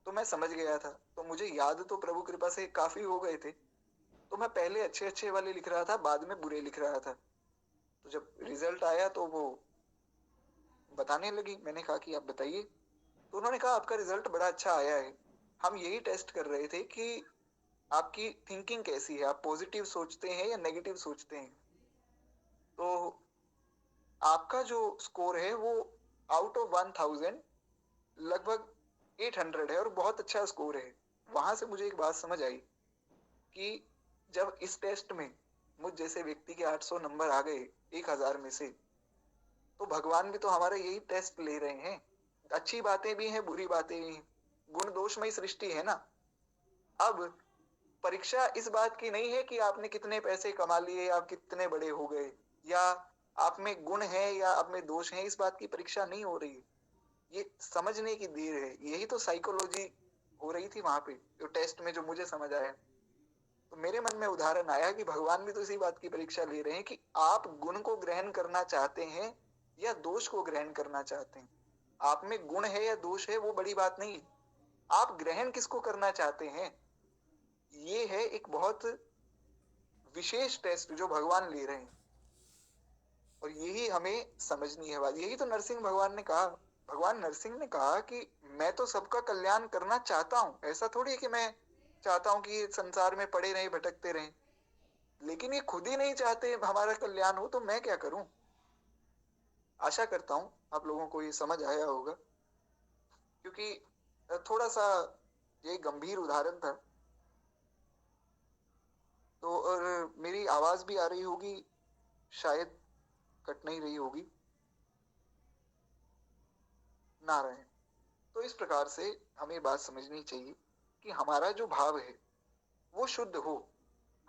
तो मैं समझ गया था, तो मुझे याद तो प्रभु कृपा से काफी हो गए थे। तो मैं पहले अच्छे अच्छे वाले लिख रहा था, बाद में बुरे लिख रहा था। तो जब रिजल्ट आया तो वो बताने लगी। मैंने कहा कि आप बताइए। तो उन्होंने कहा आपका रिजल्ट बड़ा अच्छा आया है। हम यही टेस्ट कर रहे थे कि आपकी थिंकिंग कैसी है, आप पॉजिटिव सोचते हैं या नेगेटिव सोचते हैं। तो आपका जो स्कोर है वो आउट ऑफ 1000 लगभग 800 है और बहुत अच्छा स्कोर है। वहां से मुझे एक बात समझ आई कि जब इस टेस्ट में मुझ जैसे व्यक्ति के 800 नंबर आ गए 1000 में से, तो भगवान भी तो हमारा यही टेस्ट ले रहे हैं। अच्छी बातें भी हैं, बुरी बातें भी हैं, गुण दोषमयी सृष्टि है ना। अब परीक्षा इस बात की नहीं है कि आपने कितने पैसे कमा लिए, आप कितने बड़े हो गए, या आप में गुण है या आप में दोष है, इस बात की परीक्षा नहीं हो रही है। ये समझने की देर है। यही तो साइकोलॉजी हो रही थी वहां पे, जो टेस्ट में जो मुझे समझ आया। तो मेरे मन में उदाहरण आया कि भगवान भी तो इसी बात की परीक्षा ले रहे हैं कि आप गुण को ग्रहण करना चाहते हैं या दोष को ग्रहण करना चाहते हैं। आप में गुण है या दोष है वो बड़ी बात नहीं, आप ग्रहण किसको करना चाहते हैं, ये है एक बहुत विशेष टेस्ट जो भगवान ले रहे हैं। और यही हमें समझनी है बात। यही तो नरसिंह भगवान ने कहा, भगवान नरसिंह ने कहा कि मैं तो सबका कल्याण करना चाहता हूं। ऐसा थोड़ी है कि मैं चाहता हूं कि संसार में पड़े रहे, भटकते रहें, लेकिन ये खुद ही नहीं चाहते हमारा कल्याण हो, तो मैं क्या करूं। आशा करता हूं आप लोगों को ये समझ आया होगा, क्योंकि थोड़ा सा ये गंभीर उदाहरण था। तो और मेरी आवाज भी आ रही होगी, शायद कट नहीं रही होगी, ना रहे। तो इस प्रकार से हमें बात समझनी चाहिए कि हमारा जो भाव है वो शुद्ध हो।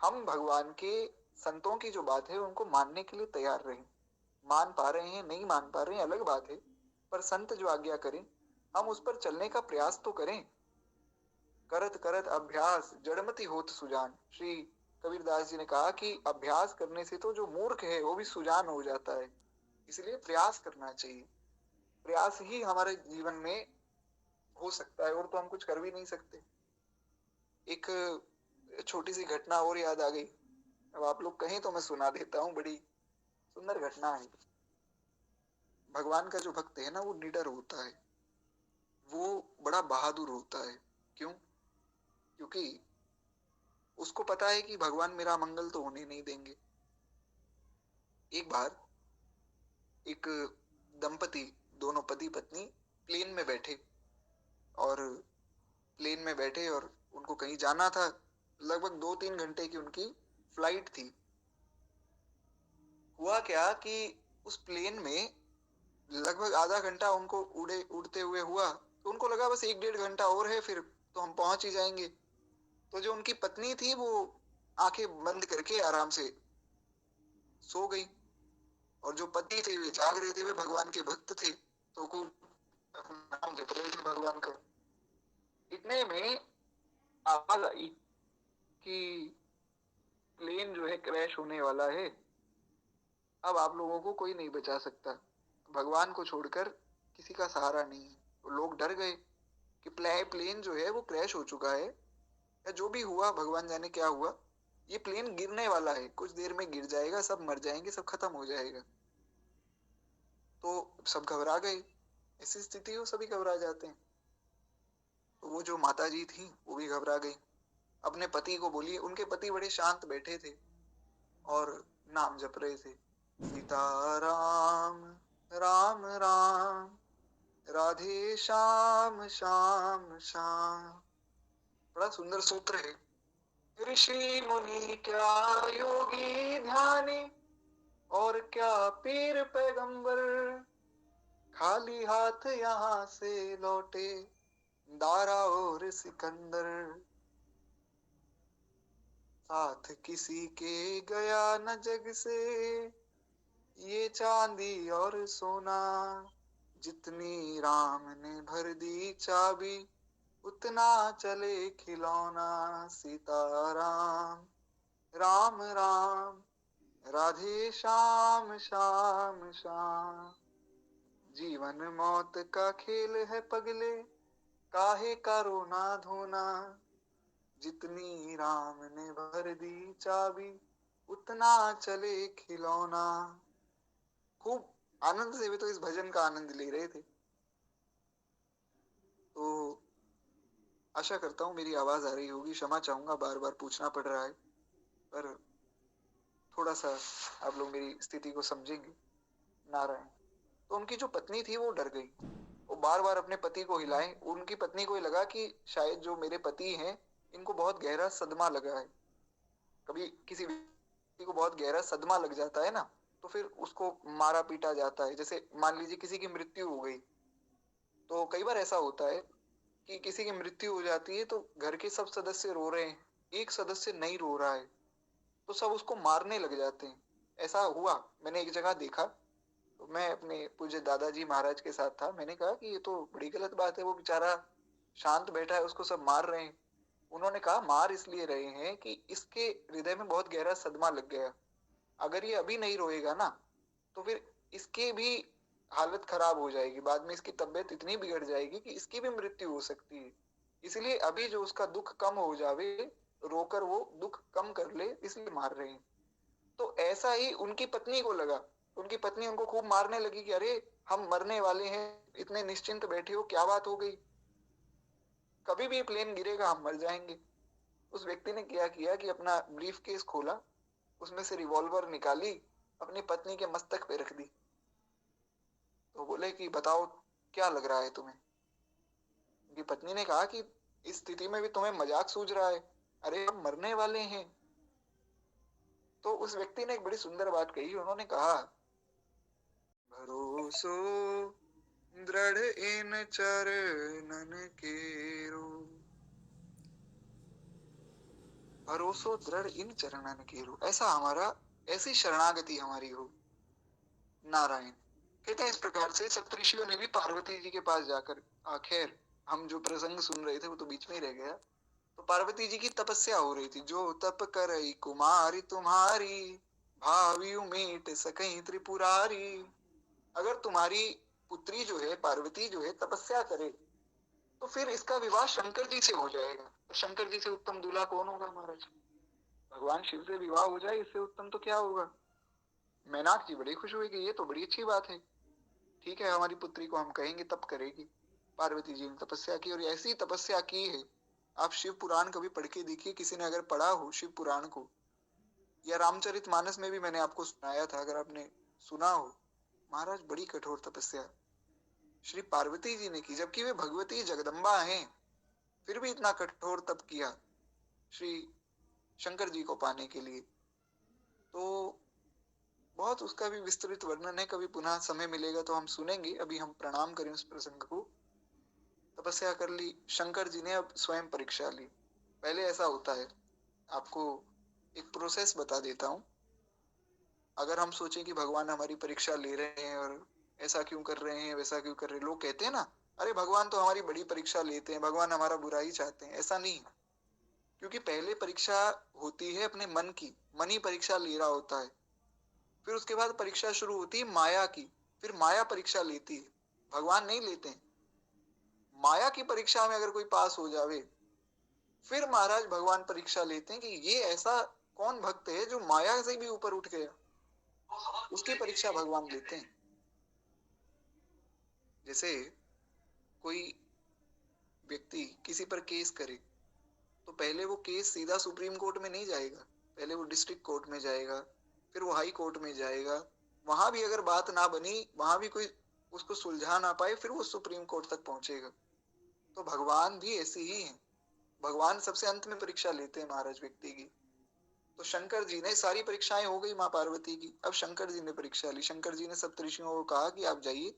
हम भगवान के संतों की जो बात है उनको मानने के लिए तैयार रहें। मान पा रहे हैं नहीं मान पा रहे हैं अलग बात है, पर संत जो आज्ञा करें हम उस पर चलने का प्रयास तो करें। करत करत अभ्यास जड़मति होत सुजान, श्री कबीरदास जी ने कहा कि अभ्यास करने से तो जो मूर्ख है वो भी सुजान हो जाता है। इसलिए प्रयास करना चाहिए। प्रयास ही हमारे जीवन में हो सकता है, और तो हम कुछ कर भी नहीं सकते। एक छोटी सी घटना और याद आ गई, अब आप लोग कहें तो मैं सुना देता हूँ। बड़ी सुंदर घटना है। भगवान का जो भक्त है ना वो निडर होता है, वो बड़ा बहादुर होता है। क्यों? क्योंकि उसको पता है कि भगवान मेरा मंगल तो होने नहीं देंगे। एक बार एक दंपति, दोनों पति पत्नी प्लेन में बैठे, और प्लेन में बैठे और उनको कहीं जाना था। लगभग 2-3 घंटे की उनकी फ्लाइट थी। हुआ क्या कि उस प्लेन में लगभग आधा घंटा उनको उड़ते हुए हुआ, तो उनको लगा बस 1-1.5 घंटा और है, फिर तो हम पहुंच ही जाएंगे। तो जो उनकी पत्नी थी वो आंखें बंद करके आराम से सो गई, और जो पति थे वे जाग रहे थे, वे भगवान के भक्त थे, तो खूब नाम जप रहे थे भगवान का। इतने में आवाज आई कि प्लेन जो है क्रैश होने वाला है, अब आप लोगों को कोई नहीं बचा सकता, भगवान को छोड़कर किसी का सहारा नहीं है। तो लोग डर गए कि प्लेन जो है वो क्रैश हो चुका है, या जो भी हुआ भगवान जाने क्या हुआ, ये प्लेन गिरने वाला है, कुछ देर में गिर जाएगा, सब मर जाएंगे, सब खत्म हो जाएगा। तो सब घबरा गए। ऐसी स्थिति हो सभी घबरा जाते हैं। तो वो जो माता जी थी वो भी घबरा गई, अपने पति को बोली। उनके पति बड़े शांत बैठे थे और नाम जप रहे थे, सीताराम राम राम राधे श्याम श्याम श्याम। बड़ा सुंदर सूत्र है। ऋषि मुनि क्या योगी ध्यानी, और क्या पीर पैगंबर, खाली हाथ यहाँ से लौटे दारा और सिकंदर। साथ किसी के गया न जग से, ये चांदी और सोना, जितनी राम ने भर दी चाबी, उतना चले खिलौना। सीताराम राम राम राधे श्याम श्याम श्याम। जीवन मौत का खेल है पगले, काहे का रोना धोना, जितनी राम ने भर दी चाबी, उतना चले खिलौना। खूब आनंद से वे तो इस भजन का आनंद ले रहे थे। तो आशा करता हूँ मेरी आवाज आ रही होगी, क्षमा चाहूंगा बार बार पूछना पड़ रहा है, पर थोड़ा सा आप लोग मेरी स्थिति को समझेंगे। नारायण। तो उनकी जो पत्नी थी वो डर गई, वो बार बार अपने पति को हिलाएं। उनकी पत्नी को लगा कि शायद जो मेरे पति हैं इनको बहुत गहरा सदमा लगा है। कभी किसी व्यक्ति को बहुत गहरा सदमा लग जाता है ना, तो फिर उसको मारा पीटा जाता है। जैसे मान लीजिए किसी की मृत्यु हो गई, तो कई बार ऐसा होता है कि किसी की मृत्यु हो जाती है तो घर के सब सदस्य रो रहे हैं, एक सदस्य नहीं रो रहा है, तो सब उसको मारने लग जाते हैं। ऐसा हुआ, मैंने एक जगह देखा। तो मैं अपने पूज्य दादाजी महाराज के साथ था। मैंने कहा कि ये तो बड़ी गलत बात है, वो बेचारा शांत बैठा है, उसको सब मार रहे हैं। उन्होंने कहा मार इसलिए रहे हैं कि इसके हृदय में बहुत गहरा सदमा लग गया। अगर ये अभी नहीं रोएगा ना, तो फिर इसके भी हालत खराब हो जाएगी, बाद में इसकी तबीयत इतनी बिगड़ जाएगी कि इसकी भी मृत्यु हो सकती है। इसलिए अभी जो उसका दुख कम हो जावे, रोकर वो दुख कम कर ले, इसलिए मार रहे हैं। तो ऐसा ही उनकी पत्नी को लगा। उनकी पत्नी उनको खूब मारने लगी कि अरे हम मरने वाले हैं, इतने निश्चिंत बैठे हो, क्या बात हो गई, कभी भी प्लेन गिरेगा, हम मर जाएंगे। उस व्यक्ति ने क्या किया कि अपना ब्रीफ केस खोला, उसमें से रिवॉल्वर निकाली, अपनी पत्नी के मस्तक पे रख दी। तो बोले कि बताओ क्या लग रहा है तुम्हें। उनकी पत्नी ने कहा कि इस स्थिति में भी तुम्हें मजाक सूझ रहा है, अरे हम मरने वाले हैं। तो उस व्यक्ति ने एक बड़ी सुंदर बात कही। उन्होंने कहा भरोसो दृढ़ इन चरणन केरो, भरोसो दृढ़ इन चरणन केरो, ऐसा हमारा, ऐसी शरणागति हमारी हो नारायण। कहते हैं इस प्रकार से सप्तऋषियों ने भी पार्वती जी के पास जाकर, आखिर हम जो प्रसंग सुन रहे थे वो तो बीच में ही रह गया। तो पार्वती जी की तपस्या हो रही थी। जो तप करई कुमारी तुम्हारी, भावी मीट सकई त्रिपुरारी। अगर तुम्हारी पुत्री जो है, पार्वती जो है, तपस्या करे तो फिर इसका विवाह शंकर जी से हो जाएगा। तो शंकर जी से उत्तम दूल्हा कौन होगा महाराज? भगवान शिव से विवाह हो जाए, इससे उत्तम तो क्या होगा। मैनाक जी बड़ी खुश हुई कि ये तो बड़ी अच्छी बात है, ठीक है, हमारी पुत्री को हम कहेंगे तप करेगी। पार्वती जी ने तपस्या की, और ऐसी तपस्या की है। आप शिव पुराण कभी पढ़ के देखिए, किसी ने अगर पढ़ा हो शिव पुराण को, या रामचरितमानस में भी मैंने आपको सुनाया था, अगर आपने सुना हो, महाराज बड़ी कठोर तपस्या श्री पार्वती जी ने की, जबकि वे भगवती जगदम्बा हैं, फिर भी इतना कठोर तप किया श्री शंकर जी को पाने के लिए। तो बहुत उसका भी विस्तृत वर्णन है, कभी पुनः समय मिलेगा तो हम सुनेंगे। अभी हम प्रणाम करें उस प्रसंग को। तपस्या कर ली शंकर जी ने, अब स्वयं परीक्षा ली। पहले ऐसा होता है, आपको एक प्रोसेस बता देता हूँ। अगर हम सोचें कि भगवान हमारी परीक्षा ले रहे हैं और ऐसा क्यों कर रहे हैं, वैसा क्यों कर रहे हैं, लोग कहते हैं ना, अरे भगवान तो हमारी बड़ी परीक्षा लेते हैं, भगवान हमारा बुरा ही चाहते हैं। ऐसा नहीं, क्योंकि पहले परीक्षा होती है अपने मन की, मन ही परीक्षा ले रहा होता है। फिर उसके बाद परीक्षा शुरू होती है माया की, फिर माया परीक्षा लेती है, भगवान नहीं लेते हैं। माया की परीक्षा में अगर कोई पास हो जावे, फिर महाराज भगवान परीक्षा लेते हैं कि ये ऐसा कौन भक्त है जो माया से भी ऊपर उठ गया, उसकी परीक्षा भगवान लेते हैं। जैसे कोई व्यक्ति किसी पर केस करे, तो पहले वो केस सीधा सुप्रीम कोर्ट में नहीं जाएगा, पहले वो डिस्ट्रिक्ट कोर्ट में जाएगा, फिर वो हाई कोर्ट में जाएगा। वहां भी अगर बात ना बनी, वहां भी कोई उसको सुलझा ना पाए, फिर वो सुप्रीम कोर्ट तक पहुंचेगा। तो भगवान भी ऐसे ही हैं। भगवान सबसे अंत में परीक्षा लेते हैं महाराज व्यक्ति की। तो शंकर जी ने, सारी परीक्षाएं हो गई माँ पार्वती की, अब शंकर जी ने परीक्षा ली। शंकर जी ने सप्तऋषियों को कहा कि आप जाइए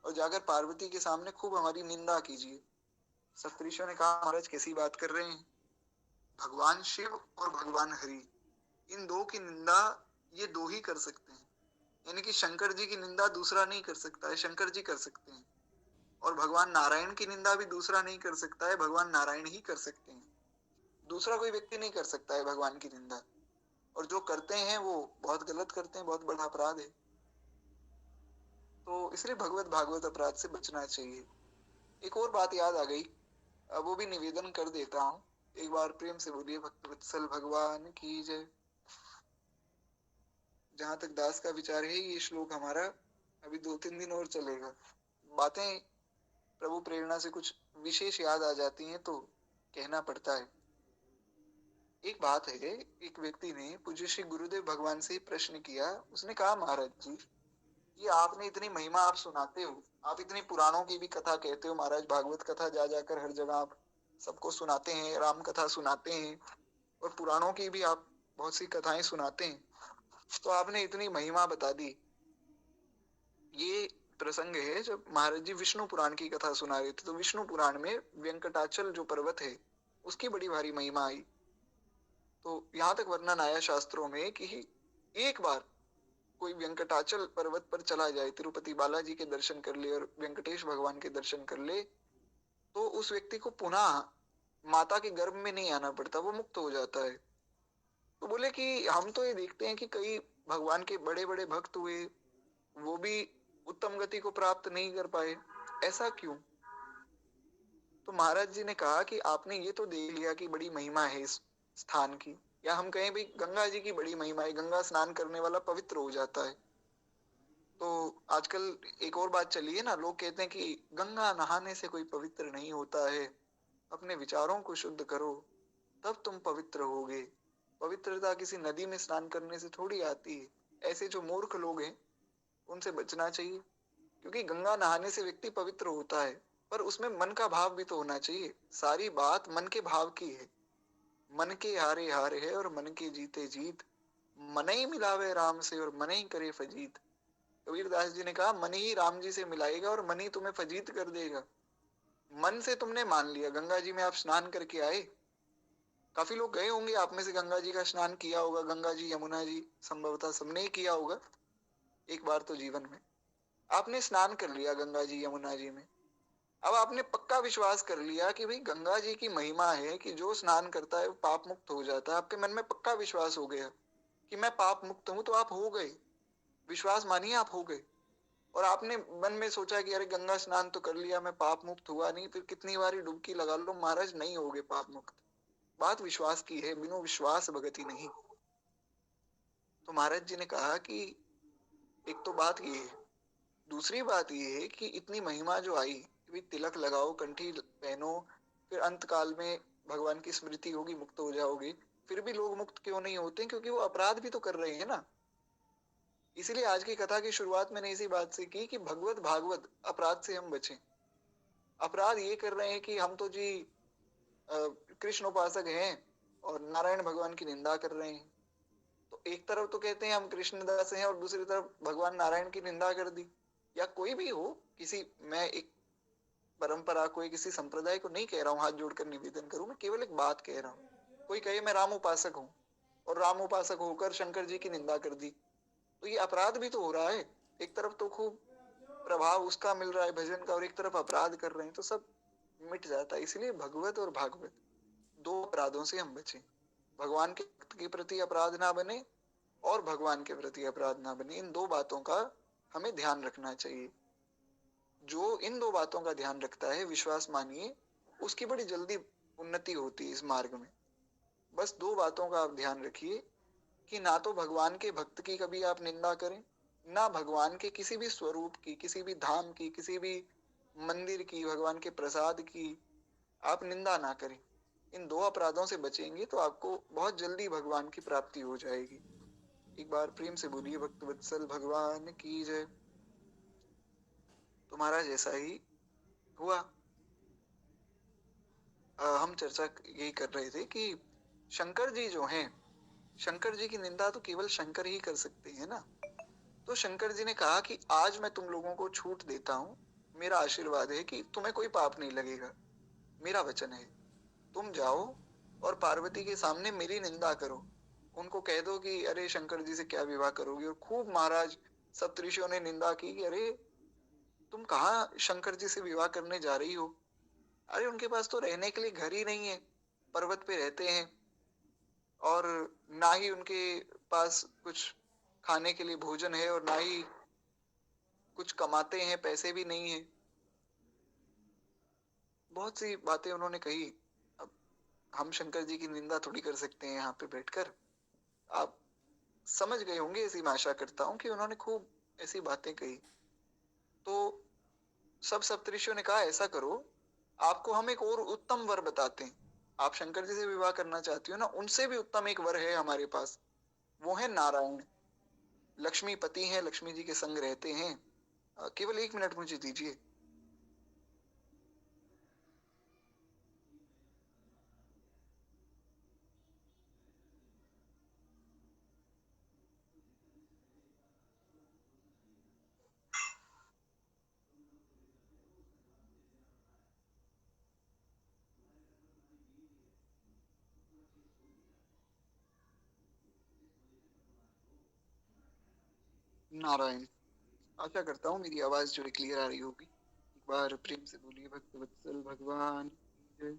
और जाकर पार्वती के सामने खूब हमारी निंदा कीजिए। सप्तऋषियों ने कहा महाराज कैसी बात कर रहे हैं, भगवान शिव और भगवान हरि, इन दो की निंदा ये दो ही कर सकते हैं, यानी कि शंकर जी की निंदा दूसरा नहीं कर सकता है, शंकर जी कर सकते हैं। और भगवान नारायण की निंदा भी दूसरा नहीं कर सकता है, भगवान नारायण ही कर सकते हैं। दूसरा कोई व्यक्ति नहीं कर सकता है भगवान की निंदा, और जो करते हैं वो बहुत गलत करते हैं, बहुत बड़ा अपराध है। तो इसलिए भगवत भागवत अपराध से बचना चाहिए। एक और बात याद आ गई, वो भी निवेदन कर देता हूँ। एक बार प्रेम से बोलिए भक्त वत्सल भगवान की जय। जहां तक दास का विचार है, ये श्लोक हमारा अभी 2-3 दिन और चलेगा। बातें प्रभु प्रेरणा से कुछ विशेष याद आ जाती हैं तो कहना पड़ता है। एक बात है, एक व्यक्ति ने पूज्य श्री गुरुदेव भगवान से प्रश्न किया। उसने कहा महाराज जी, कि आपने इतनी महिमा आप सुनाते हो, आप इतनी पुराणों की भी कथा कहते हो महाराज, भागवत कथा जा जाकर हर जगह आप सबको सुनाते हैं, राम कथा सुनाते हैं और पुराणों की भी आप बहुत सी कथाएं सुनाते हैं। तो आपने इतनी महिमा बता दी। ये प्रसंग है जब महाराज जी विष्णु पुराण की कथा सुना रहे थे, तो विष्णु पुराण में वेंकटाचल जो पर्वत है उसकी बड़ी भारी महिमा आई। तो यहाँ तक वर्णन आया शास्त्रों में कि एक बार कोई वेंकटाचल पर्वत पर चला जाए, तिरुपति बालाजी के दर्शन कर ले और वेंकटेश भगवान के दर्शन कर ले, तो उस व्यक्ति को पुनः माता के गर्भ में नहीं आना पड़ता, वो मुक्त हो जाता है। तो बोले कि हम तो ये देखते हैं कि कई भगवान के बड़े बड़े भक्त हुए, वो भी उत्तम गति को प्राप्त नहीं कर पाए, ऐसा क्यों? तो महाराज जी ने कहा कि आपने ये तो देख लिया कि बड़ी महिमा है इस स्थान की, या हम कहें भाई गंगा जी की बड़ी महिमा है, गंगा स्नान करने वाला पवित्र हो जाता है। तो आजकल एक और बात चली है ना, लोग कहते हैं कि गंगा नहाने से कोई पवित्र नहीं होता है, अपने विचारों को शुद्ध करो तब तुम पवित्र होगे, पवित्रता किसी नदी में स्नान करने से थोड़ी आती है। ऐसे जो मूर्ख लोग हैं उनसे बचना चाहिए, क्योंकि गंगा नहाने से व्यक्ति पवित्र होता है, पर उसमें मन का भाव भी तो होना चाहिए। सारी बात मन के भाव की है। मन के हारे हार है और मन के जीते जीत, मन ही मिलावे राम से और मन ही करे फजीत। कबीरदास जी ने कहा मन ही राम जी से मिलाएगा और मन ही तुम्हें फजीत कर देगा। मन से तुमने मान लिया, गंगा जी में आप स्नान करके आए, काफी लोग गए होंगे आप में से, गंगा जी का स्नान किया होगा, गंगा जी यमुना जी संभवतः सबने ही किया होगा एक बार तो जीवन में। आपने स्नान कर लिया गंगा जी यमुना जी में, अब आपने पक्का विश्वास कर लिया कि भाई गंगा जी की महिमा है कि जो स्नान करता है वो पाप मुक्त हो जाता है। आपके मन में पक्का विश्वास हो गया कि मैं पाप मुक्त हूं, तो आप हो गए, विश्वास मानिए आप हो गए। और आपने मन में सोचा कि अरे गंगा स्नान तो कर लिया, मैं पाप मुक्त हुआ नहीं, फिर कितनी बारी डुबकी लगा लो महाराज, नहीं होगे पाप मुक्त। बात विश्वास की है, बिनु विश्वास भगति नहीं। तो महाराज जी ने कहा कि एक तो बात ये है, दूसरी बात ये है कि इतनी महिमा जो आई, भी तिलक लगाओ, कंठी पहनो, फिर अंत काल में भगवान की स्मृति होगी, मुक्त हो जाओगे, फिर भी लोग मुक्त क्यों नहीं होते? क्योंकि वो अपराध भी तो कर रहे हैं ना। इसीलिए आज की कथा की शुरुआत मैंने इसी बात से की कि भगवत भागवत अपराध से हम बचें। अपराध ये कर रहे हैं कि हम तो जी कृष्ण उपासक हैं और नारायण भगवान की निंदा कर रहे हैं। तो एक तरफ तो कहते हैं हम कृष्णदास हैं और दूसरी तरफ भगवान नारायण की निंदा कर दी। या कोई भी हो, किसी, मैं एक परंपरा को, किसी संप्रदाय को नहीं कह रहा हूँ, हाथ जोड़कर निवेदन करूं, मैं केवल एक बात कह रहा हूँ। कोई कहे मैं राम उपासक हूँ और राम उपासक होकर शंकर जी की निंदा कर दी, तो ये अपराध भी तो हो रहा है। एक तरफ तो खूब प्रभाव उसका मिल रहा है भजन का और एक तरफ अपराध कर रहे हैं, तो सब मिट जाता है। इसलिए भगवत और भागवत दो अपराधों से हम बचें। भगवान के भक्त के प्रति अपराध ना बने और भगवान के प्रति अपराध ना बने, इन दो बातों का हमें ध्यान रखना चाहिए। जो इन दो बातों का ध्यान रखता है, विश्वास मानिए, उसकी बड़ी जल्दी उन्नति होती है इस मार्ग में। बस दो बातों का आप ध्यान रखिए कि ना तो भगवान के भक्त की कभी आप निंदा करें, ना भगवान के किसी भी स्वरूप की, किसी भी धाम की, किसी भी मंदिर की, भगवान के प्रसाद की आप निंदा ना करें। इन दो अपराधों से बचेंगे तो आपको बहुत जल्दी भगवान की प्राप्ति हो जाएगी। एक बार प्रेम से बोलिए भक्त वत्सल भगवान की जय। तो महाराज ऐसा ही हुआ। हम चर्चा यही कर रहे थे कि शंकर जी जो हैं, शंकर जी की निंदा तो केवल शंकर ही कर सकते हैं ना। तो शंकर जी ने कहा कि आज मैं तुम लोगों को छूट देता हूँ, मेरा आशीर्वाद है कि तुम्हें कोई पाप नहीं लगेगा, मेरा वचन है। तुम जाओ और पार्वती के सामने मेरी निंदा करो, उनको कह दो कि अरे शंकर जी से क्या विवाह करोगे। और खूब महाराज सप्तऋषियों ने निंदा की कि अरे तुम कहाँ शंकर जी से विवाह करने जा रही हो, अरे उनके पास तो रहने के लिए घर ही नहीं है, पर्वत पे रहते हैं और ना ही उनके पास कुछ खाने के लिए भोजन है और ना ही कुछ कमाते हैं, पैसे भी नहीं है। बहुत सी बातें उन्होंने कही। अब हम शंकर जी की निंदा थोड़ी कर सकते हैं यहाँ पे बैठकर। आप समझ गए होंगे, ऐसी मैं आशा करता हूँ कि उन्होंने खूब ऐसी बातें कही। तो सब सप्तऋषियों ने कहा ऐसा करो, आपको हम एक और उत्तम वर बताते हैं। आप शंकर जी से विवाह करना चाहती हो ना, उनसे भी उत्तम एक वर है हमारे पास, वो है नारायण। लक्ष्मीपति हैं, लक्ष्मी जी के संग रहते हैं। केवल 1 मिनट मुझे दीजिए। नारायण। आशा करता हूँ मेरी आवाज जो है क्लियर आ रही होगी। एक बार प्रेम से बोलिए भक्त वत्सल भगवान की जय।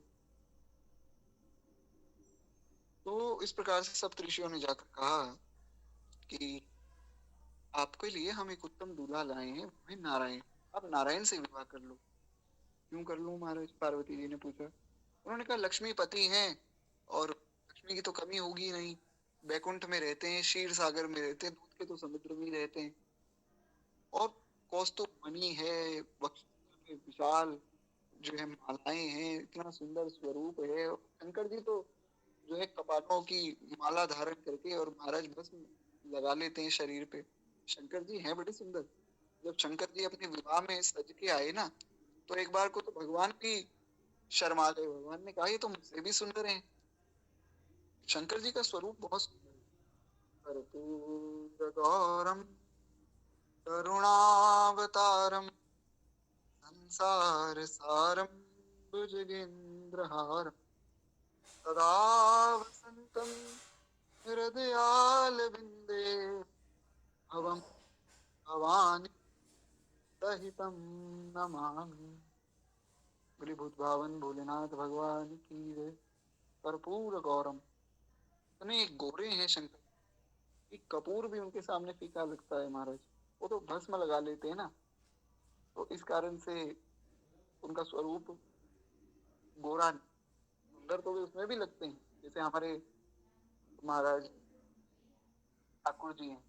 तो इस प्रकार से सप्तऋषियों ने जाकर कहा कि आपके लिए हम एक उत्तम दूल्हा लाए हैं, वो है नारायण। आप नारायण से विवाह कर लो। क्यों कर लूं महाराज? पार्वती जी ने पूछा। उन्होंने कहा लक्ष्मीपति हैं और लक्ष्मी की तो कमी होगी नहीं। बैकुंठ में रहते हैं, क्षीर सागर में रहते हैं, दूध के तो समुद्र में ही रहते हैं। और कौस्तुभ मणि है, वक्षस्थल में विशाल जो है मालाएं हैं, इतना सुंदर स्वरूप है। और शंकर जी तो जो है कपाटों की माला धारण करके और महाराज भस्म लगा लेते हैं शरीर पे। शंकर जी हैं बड़े सुंदर। जब शंकर जी अपने विवाह में सज के आए ना, तो एक बार को तो भगवान भी शर्मा गए। भगवान ने कहा ये तो मुझसे भी सुंदर हैं। शंकर जी का स्वरूप बहुत सुंदर है। कर्पूर गौरम करुणावतारम संसार सारम भुजगेंद्रहारम सदा वसंतम हृदयाल विंदे भवम भवानी सहितम नमामि। बोले भूत भावन भोलेनाथ भगवान की जय। कर्पूर गौरम, इतने गोरे हैं शंकर कि कपूर भी उनके सामने फीका लगता है महाराज। वो तो भस्म लगा लेते हैं ना, तो इस कारण से उनका स्वरूप गोरा नहीं। सुंदर तो वे उसमें भी लगते हैं, जैसे हमारे महाराज ठाकुर जी हैं,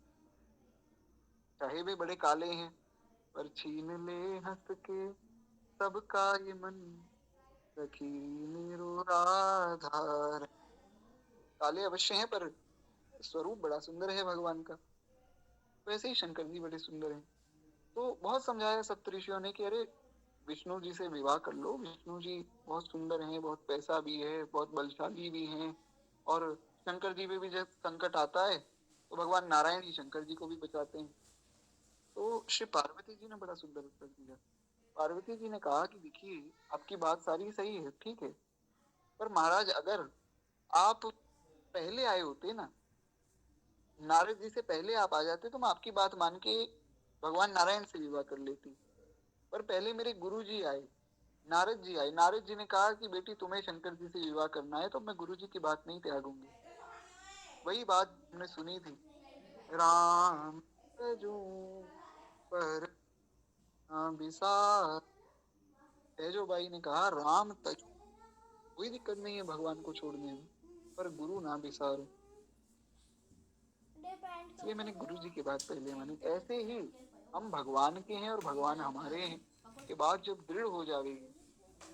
चाहे वे बड़े काले हैं पर छीन ले हंस के सबका ये मन, सखी मेरो राधा। काले अवश्य हैं पर स्वरूप बड़ा सुंदर है भगवान का। वैसे ही शंकर जी बड़े सुंदर हैं। तो बहुत समझाया सप्तऋषियों ने कि अरे विष्णु जी से विवाह कर लो। विष्णु जी बहुत सुंदर हैं, बहुत पैसा भी है, बहुत बलशाली भी हैं। और शंकर जी पे भी जब संकट आता है तो भगवान नारायण ही शंकर जी को भी बचाते हैं। तो श्री पार्वती जी ने बड़ा सुंदर उत्तर दिया। पार्वती जी ने कहा कि देखिए आपकी बात सारी सही है, ठीक है, पर महाराज अगर आप पहले आए होते ना, नारद जी से पहले आप आ जाते तो मैं आपकी बात मान के भगवान नारायण से विवाह कर लेती। पर पहले मेरे गुरु जी आए, नारद जी आए। नारद जी ने कहा कि बेटी तुम्हें शंकर जी से विवाह करना है तो मैं गुरु जी की बात नहीं त्यागूंगी। वही बात हमने सुनी थी, राम तजू पर बिसार। तेजो बाई ने कहा राम तजू, कोई दिक्कत नहीं है भगवान को छोड़ने में, पर गुरु ना बिसारो। इसलिए मैंने गुरु जी की बात पहले मानी। ऐसे ही हम भगवान के हैं और भगवान हमारे हैं के बाद जब दृढ़ हो जाएगी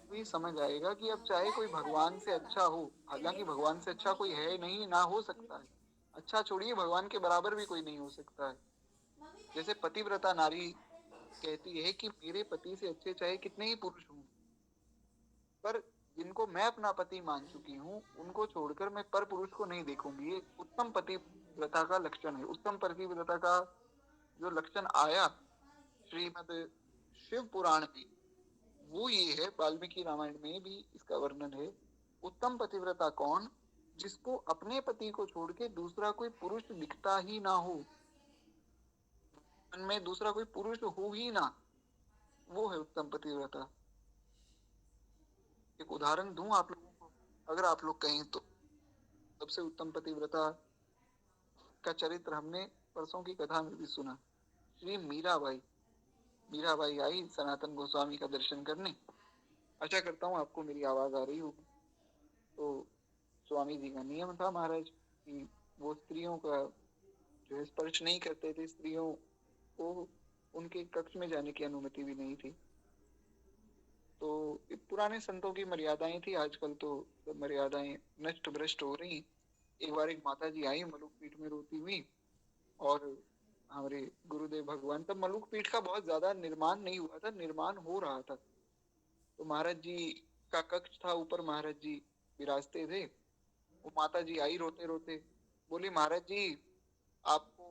तो ये समझ आएगा कि अब चाहे कोई भगवान से अच्छा हो, हालांकि भगवान से अच्छा कोई है नहीं, ना हो सकता है। अच्छा छोड़िए, भगवान के बराबर भी कोई नहीं हो सकता है। जैसे पतिव्रता नारी कहती है कि मेरे पति से अच्छे चाहे कितने ही पुरुष हों, पर जिनको मैं अपना पति मान चुकी हूँ उनको छोड़कर मैं पर पुरुष को नहीं देखूंगी। ये उत्तम पतिव्रता का लक्षण है। उत्तम पतिव्रता का जो लक्षण आया श्रीमद शिव पुराण में, वो ये है, वाल्मीकि रामायण में भी इसका वर्णन है। उत्तम पतिव्रता कौन? जिसको अपने पति को छोड़ के दूसरा कोई पुरुष दिखता ही ना हो, मन में दूसरा कोई पुरुष हो ही ना, वो है उत्तम पतिव्रता। एक उदाहरण दूं आप लोगों को, अगर आप लोग कहें तो। सबसे उत्तम पतिव्रता का चरित्र हमने परसों की कथा में भी सुना। श्री मीराबाई। मीराबाई आई सनातन गोस्वामी का दर्शन करने। आशा करता हूँ आपको मेरी आवाज आ रही होगी। तो स्वामी जी का नियम था महाराज कि वो स्त्रियों का जो है स्पर्श नहीं करते थे। स्त्रियों को उनके कक्ष में जाने की अनुमति भी नहीं थी। तो पुराने संतों की मर्यादाएं थी, आजकल तो सब मर्यादाएं नष्ट भ्रष्ट हो रही। एक बार एक माता जी आई मलुक पीठ में रोती हुई और हमारे गुरुदेव भगवान, तब मलुक पीठ का बहुत ज्यादा निर्माण नहीं हुआ था, निर्माण हो रहा था। तो महाराज जी का कक्ष था, ऊपर महाराज जी विराजते थे। वो माता जी आई रोते रोते, बोली महाराज जी आपको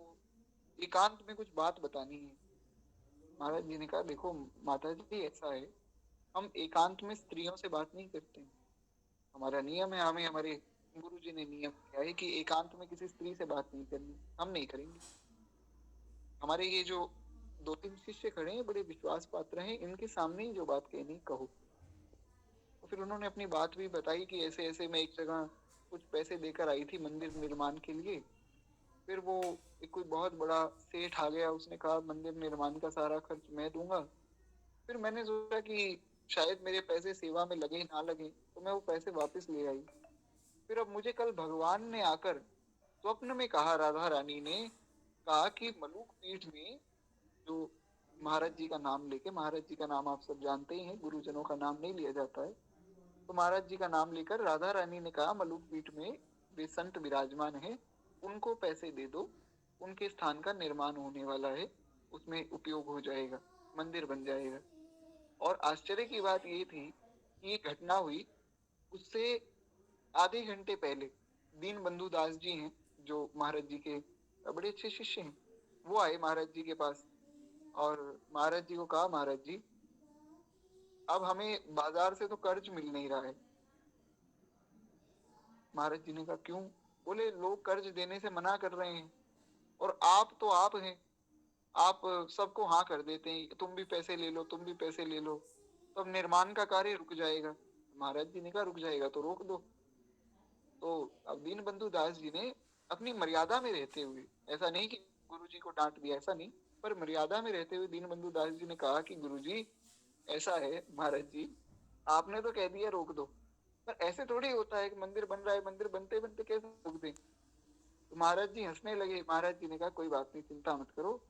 एकांत में कुछ बात बतानी है। महाराज जी ने कहा देखो माता जी ऐसा है, हम एकांत में स्त्रियों से बात नहीं करते हैं। हमारा नियम है, हमें हमारे गुरु जी ने नियम दिया है कि एकांत में किसी स्त्री से बात नहीं करनी, हम नहीं करेंगे। हमारे ये जो दो तीन शिष्य खड़े हैं, बड़े विश्वास पात्र हैं, इनके सामने ही जो बात कहनी कहो। तो फिर उन्होंने अपनी बात भी बताई कि ऐसे ऐसे मैं एक जगह कुछ पैसे देकर आई थी मंदिर निर्माण के लिए। फिर वो एक कोई बहुत बड़ा सेठ आ गया, उसने कहा मंदिर निर्माण का सारा खर्च मैं दूंगा। फिर मैंने सोचा कि शायद मेरे पैसे सेवा में लगे ना लगे, तो मैं वो पैसे वापस ले आई। फिर अब मुझे कल भगवान ने आकर स्वप्न में कहा, राधा रानी ने कहा कि मलुक पीठ में जो महाराज जी का नाम लेके, महाराज जी का नाम आप सब जानते ही हैं, गुरुजनों का नाम नहीं लिया जाता है, तो महाराज जी का नाम लेकर राधा रानी ने कहा मलुक पीठ में वे संत विराजमान है, उनको पैसे दे दो, उनके स्थान का निर्माण होने वाला है, उसमें उपयोग हो जाएगा, मंदिर बन जाएगा। और आश्चर्य की बात ये थी कि ये घटना हुई उससे आधे घंटे पहले दीन बंधु दास जी हैं, जो महाराज जी के बड़े अच्छे शिष्य हैं, वो आए महाराज जी के पास और महाराज जी को कहा महाराज जी अब हमें बाजार से तो कर्ज मिल नहीं रहा है। महाराज जी ने कहा क्यों? बोले लोग कर्ज देने से मना कर रहे हैं, और आप तो आप हैं, आप सबको हाँ कर देते हैं, तुम भी पैसे ले लो, तुम भी पैसे ले लो, तो अब निर्माण का कार्य रुक जाएगा। महाराज जी ने कहा रुक जाएगा तो रोक दो। तो अब दीन बंधु दास जी ने अपनी मर्यादा में रहते हुए, ऐसा नहीं कि गुरु जी को डांट दिया, ऐसा नहीं, पर मर्यादा में रहते हुए दीन बंधु दास जी ने कहा कि गुरु जी ऐसा है महाराज जी, आपने तो कह दिया रोक दो, पर ऐसे थोड़ी होता है कि मंदिर बन रहा है, मंदिर बनते बनते कैसे रोक दें। तो महाराज जी हंसने लगे। महाराज जी ने कहा कोई बात नहीं, चिंता मत करो,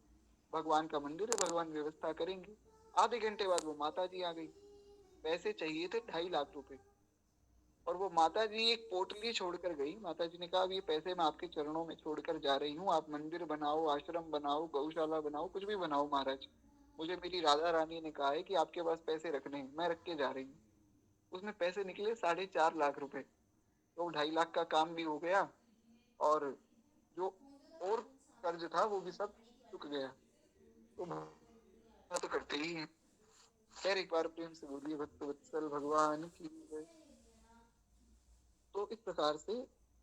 भगवान का मंदिर है, भगवान व्यवस्था करेंगे। आधे घंटे बाद वो माता जी आ गई, पैसे चाहिए थे 2.5 लाख रुपए, और वो माता जी एक पोटली छोड़कर गई। माता जी ने कहा ये पैसे मैं आपके चरणों में छोड़कर जा रही हूँ, आप मंदिर बनाओ, आश्रम बनाओ, गौशाला बनाओ, कुछ भी बनाओ महाराज, मुझे मेरी राधा रानी ने कहा है कि आपके पास पैसे रखने हैं, मैं रख के जा रही हूँ। उसमें पैसे निकले 4.5 लाख रुपए। तो 2.5 लाख का काम भी हो गया, और जो और कर्ज था वो भी सब चुक गया। तो तो करते ही हैं। खैर एक बार प्रेम से बोलिए भक्त वत्सल भगवान की जय। तो इस प्रकार से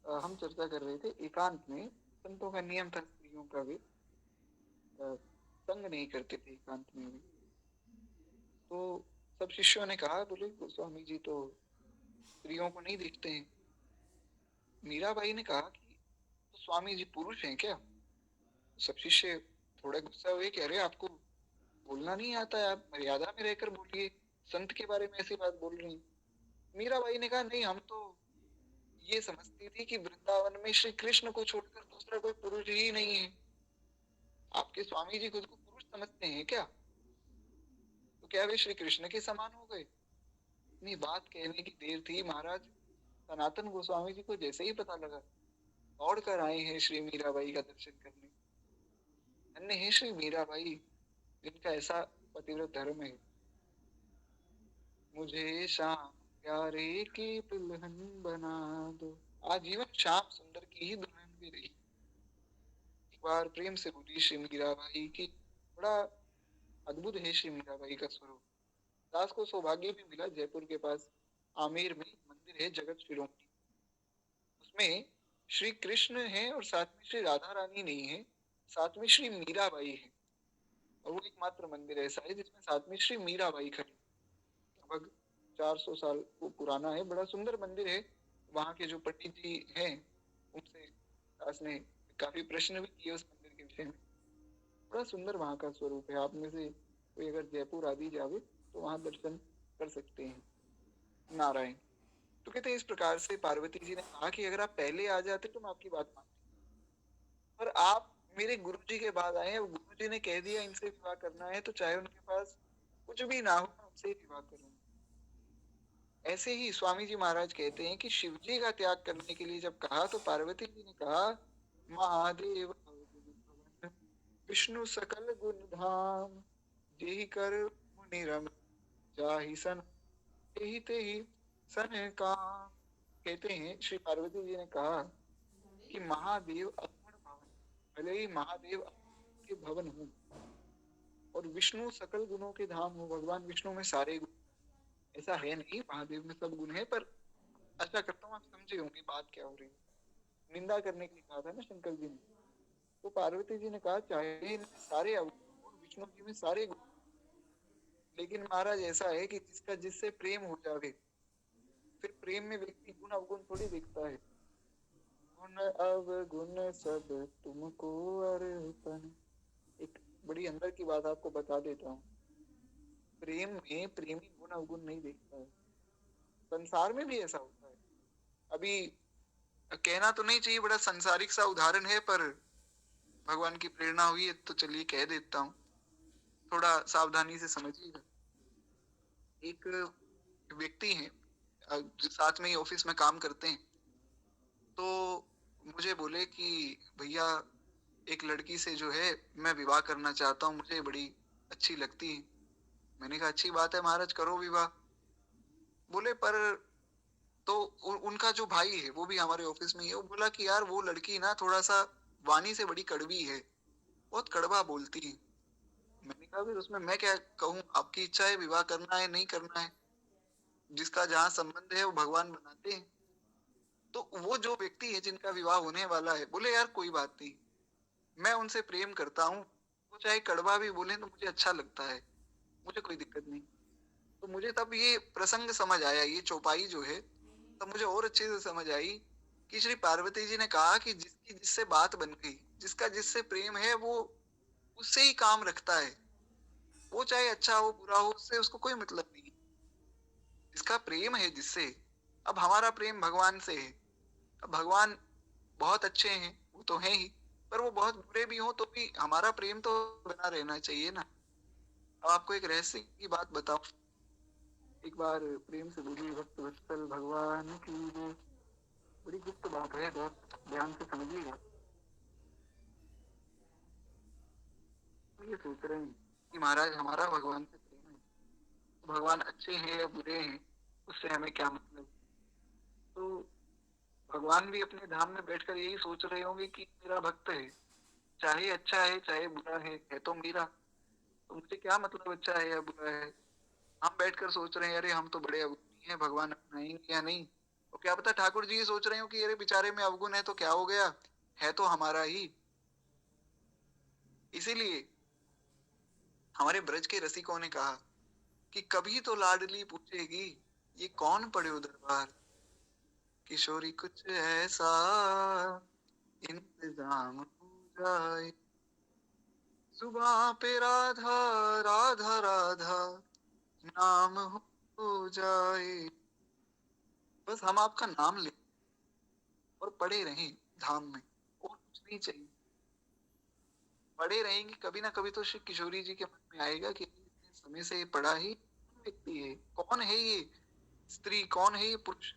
हम चर्चा कर रहे थे एकांत में संतों का नियम था, स्त्रियों का भी संग नहीं करते थे एकांत में भी। तो सब शिष्यों ने कहा, बोले गोस्वामी जी तो स्त्रियों को नहीं देखते हैं। मीराबाई ने कहा कि तो स्वामी जी पुरुष हैं क्या? सब शिष्य थोड़ा गुस्सा हुए, कह रहे आपको बोलना नहीं आता है, आप मर्यादा में रहकर बोलिए, संत के बारे में ऐसी बात बोल रही हैं। मीराबाई ने कहा नहीं, हम तो ये समझती थी कि वृंदावन में श्री कृष्ण को छोड़कर दूसरा कोई पुरुष ही नहीं है। आपके स्वामी जी खुद को पुरुष समझते हैं क्या? तो क्या वे श्री कृष्ण के समान हो गए? इतनी बात कहने की देर थी, महाराज सनातन गोस्वामी जी को जैसे ही पता लगा, दौड़ कर आए हैं श्री मीराबाई का दर्शन करने। धन्य है श्री मीराबाई, जिनका ऐसा पतिव्रत धर्म है। मुझे श्याम प्यारे की दुल्हन बना दो, आजीवन श्याम सुंदर की ही दुल्हन भी रही। एक बार प्रेम से बोली श्री मीराबाई की, बड़ा अद्भुत है श्री मीराबाई का स्वरूप। दास को सौभाग्य भी मिला, जयपुर के पास आमेर में मंदिर है जगत शिरोमणि, उसमें श्री कृष्ण है और साथ में श्री राधा रानी नहीं है, साथ में श्री मीराबाई है। और वो एकमात्र मंदिर ऐसा है जिसमें साथ में श्री मीराबाई खड़ी। लगभग 400 साल वो पुराना है, बड़ा सुंदर मंदिर है। वहाँ के जो पंडित जी हैं उनसे दास ने काफी प्रश्न भी किए उस मंदिर के विषय में। बड़ा सुंदर वहाँ का स्वरूप है। आप में से कोई अगर जयपुर आदि जावे तो वहाँ दर्शन कर सकते हैं नारायण। तो कहते हैं इस प्रकार से पार्वती जी ने कहा कि अगर आप पहले आ जाते तो मैं आपकी बात मानती, पर आप मेरे गुरु जी के बाद आए हैं, गुरु जी ने कह दिया इनसे विवाह करना है, तो चाहे उनके पास कुछ भी ना हो मैं उनसे ही विवाह करूंगा। ऐसे ही स्वामी जी महाराज कहते हैं कि शिव जी का त्याग करने के लिए जब कहा तो पार्वती जी ने कहा महादेव विष्णु सकल गुण धाम, जेहि कर मुनि रम, जाहि सन तेहि तेहि सन काम। कहते हैं श्री पार्वती जी ने कहा कि महादेव अगुण भवन, भले ही महादेव के भवन हूँ, और विष्णु सकल गुणों के धाम हो, भगवान विष्णु में सारे गुण। ऐसा है नहीं महादेव में सब गुण है, पर आशा करता हूँ आप समझे होंगे बात क्या हो रही है। निंदा करने के लिए कहा था ना शंकर जी ने, तो पार्वती जी ने कहा चाहे इनमें सारे अवगुण और विष्णु जी में सारे गुण, लेकिन महाराज ऐसा है कि जिसका जिससे प्रेम हो जावे, फिर प्रेम में व्यक्ति गुण अवगुण थोड़ी देखता है। गुण अवगुण सब तुमको अर्पण। एक बड़ी अंदर की बात आपको बता देता हूँ, प्रेम में प्रेमी गुण अवगुण नहीं देखता है। संसार में भी ऐसा होता है। अभी कहना तो नहीं चाहिए, बड़ा संसारिक सा उदाहरण है, पर भगवान की प्रेरणा हुई है तो चलिए कह देता हूँ, थोड़ा सावधानी से समझिएगा। एक व्यक्ति हैं, जो साथ में ही ऑफिस में काम करते हैं, तो मुझे बोले कि भैया एक लड़की से जो है मैं विवाह करना चाहता हूँ, मुझे बड़ी अच्छी लगती है। मैंने कहा अच्छी बात है महाराज, करो विवाह। बोले पर तो उनका जो भाई है वो भी हमारे ऑफिस में ही है, वो बोला कि यार वो लड़की ना थोड़ा सा वाणी से बड़ी कड़वी है, बहुत कड़वा बोलती है। मैंने कहा फिर उसमें मैं क्या कहूँ, आपकी इच्छा है, विवाह करना है नहीं करना है, जिसका जहाँ संबंध है वो भगवान बनाते हैं। तो वो जो व्यक्ति है जिनका विवाह होने वाला है, बोले यार कोई बात नहीं, मैं उनसे प्रेम करता हूँ, वो चाहे कड़वा भी बोले तो मुझे अच्छा लगता है, मुझे कोई दिक्कत नहीं। तो मुझे तब ये प्रसंग समझ आया, ये चौपाई जो है, तब मुझे और अच्छे से समझ आई कि श्री पार्वती जी ने कहा कि जिसकी जिससे बात बन गई, जिसका जिससे प्रेम है, वो उससे ही काम रखता है। वो चाहे अच्छा हो बुरा हो, उससे उसको कोई मतलब नहीं। जिसका प्रेम है जिससे, अब हमारा प्रेम भगवान से है। अब भगवान बहुत अच्छे हैं, वो तो है ही, पर वो बहुत बुरे भी हो तो भी हमारा प्रेम तो बना रहना चाहिए ना। अब आपको एक रहस्य की बात बताओ, एक बार प्रेम से बोलिए भक्त वत्सल भगवान की जय। बड़ी गुप्त बात है, बहुत ध्यान से समझिएगा। ये सोच रहे हैं कि महाराज हमारा भगवान से प्रेम है, भगवान अच्छे हैं या बुरे हैं उससे हमें क्या मतलब। तो भगवान भी अपने धाम में बैठकर यही सोच रहे होंगे कि मेरा भक्त है, चाहे अच्छा है चाहे बुरा है तो मेरा, तो मुझे क्या मतलब अच्छा है या बुरा है। हम बैठकर सोच रहे हैं अरे हम तो बड़े अवगुणी हैं, भगवान अपनाएंगे या नहीं। तो क्या पता ठाकुर जी ये सोच रहे हो कि अरे बेचारे में अवगुण है तो क्या हो गया, है तो हमारा ही। इसीलिए हमारे ब्रज के रसिकों ने कहा कि कभी तो लाडली पूछेगी ये कौन पढ़े दरबार, किशोरी कुछ ऐसा इंतजाम हो जाए, जुबां पे राधा राधा राधा नाम हो जाए, बस हम आपका नाम ले और पड़े रहें धाम में, और कुछ नहीं चाहिए। पड़े रहेंगे, कभी ना कभी तो श्री किशोरी जी के मन में आएगा कि इतने समय से ये पड़ा ही कौन व्यक्ति है, कौन है ये स्त्री, कौन है ये पुरुष।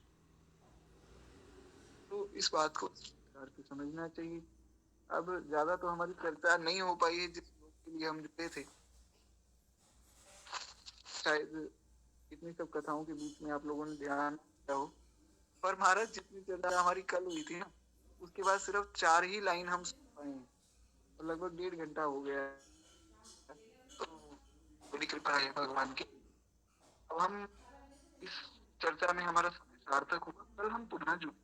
तो इस बात को करके समझना चाहिए। अब ज्यादा तो हमारी चर्चा नहीं हो पाई है, जिस लोग के लिए हम जुटे थे। शायद इतनी सब कथाओं के बीच में आप लोगों ने ध्यान दिया हो, पर महाराज जितनी चर्चा हमारी कल हुई थी ना, उसके बाद सिर्फ 4 ही लाइन हम सुन पाए हैं, और लगभग 1.5 घंटा हो गया है। तो बड़ी कृपा है भगवान की। अब हम इस चर्चा में हमारा समय सार्थक हुआ, कल हम पुनः जुड़े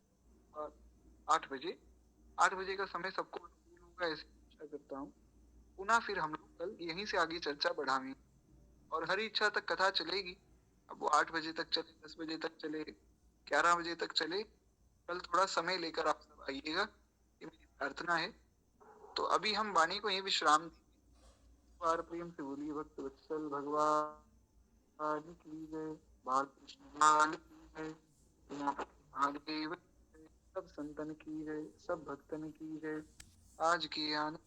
8 बजे। 8 बजे का समय सबको अनुकूल होगा ऐसी आशा करता हूँ। पुनः फिर हम लोग कल यहीं से आगे चर्चा बढ़ाएंगे, और हरी इच्छा तक कथा चलेगी। अब वो 8 बजे तक चले, 10 बजे तक चले, 11 बजे तक चले, कल थोड़ा समय लेकर आप सब आइएगा, ये मेरी प्रार्थना है। तो अभी हम वाणी को यही विश्राम देंगे। बार प्रेम से बोलिए भक्त वत्सल भगवान की जय, बाल कृष्ण भगवान की जय, उमापति महादेव की जय, सब संतन की जय, सब भक्तन की जय। आज की आनंद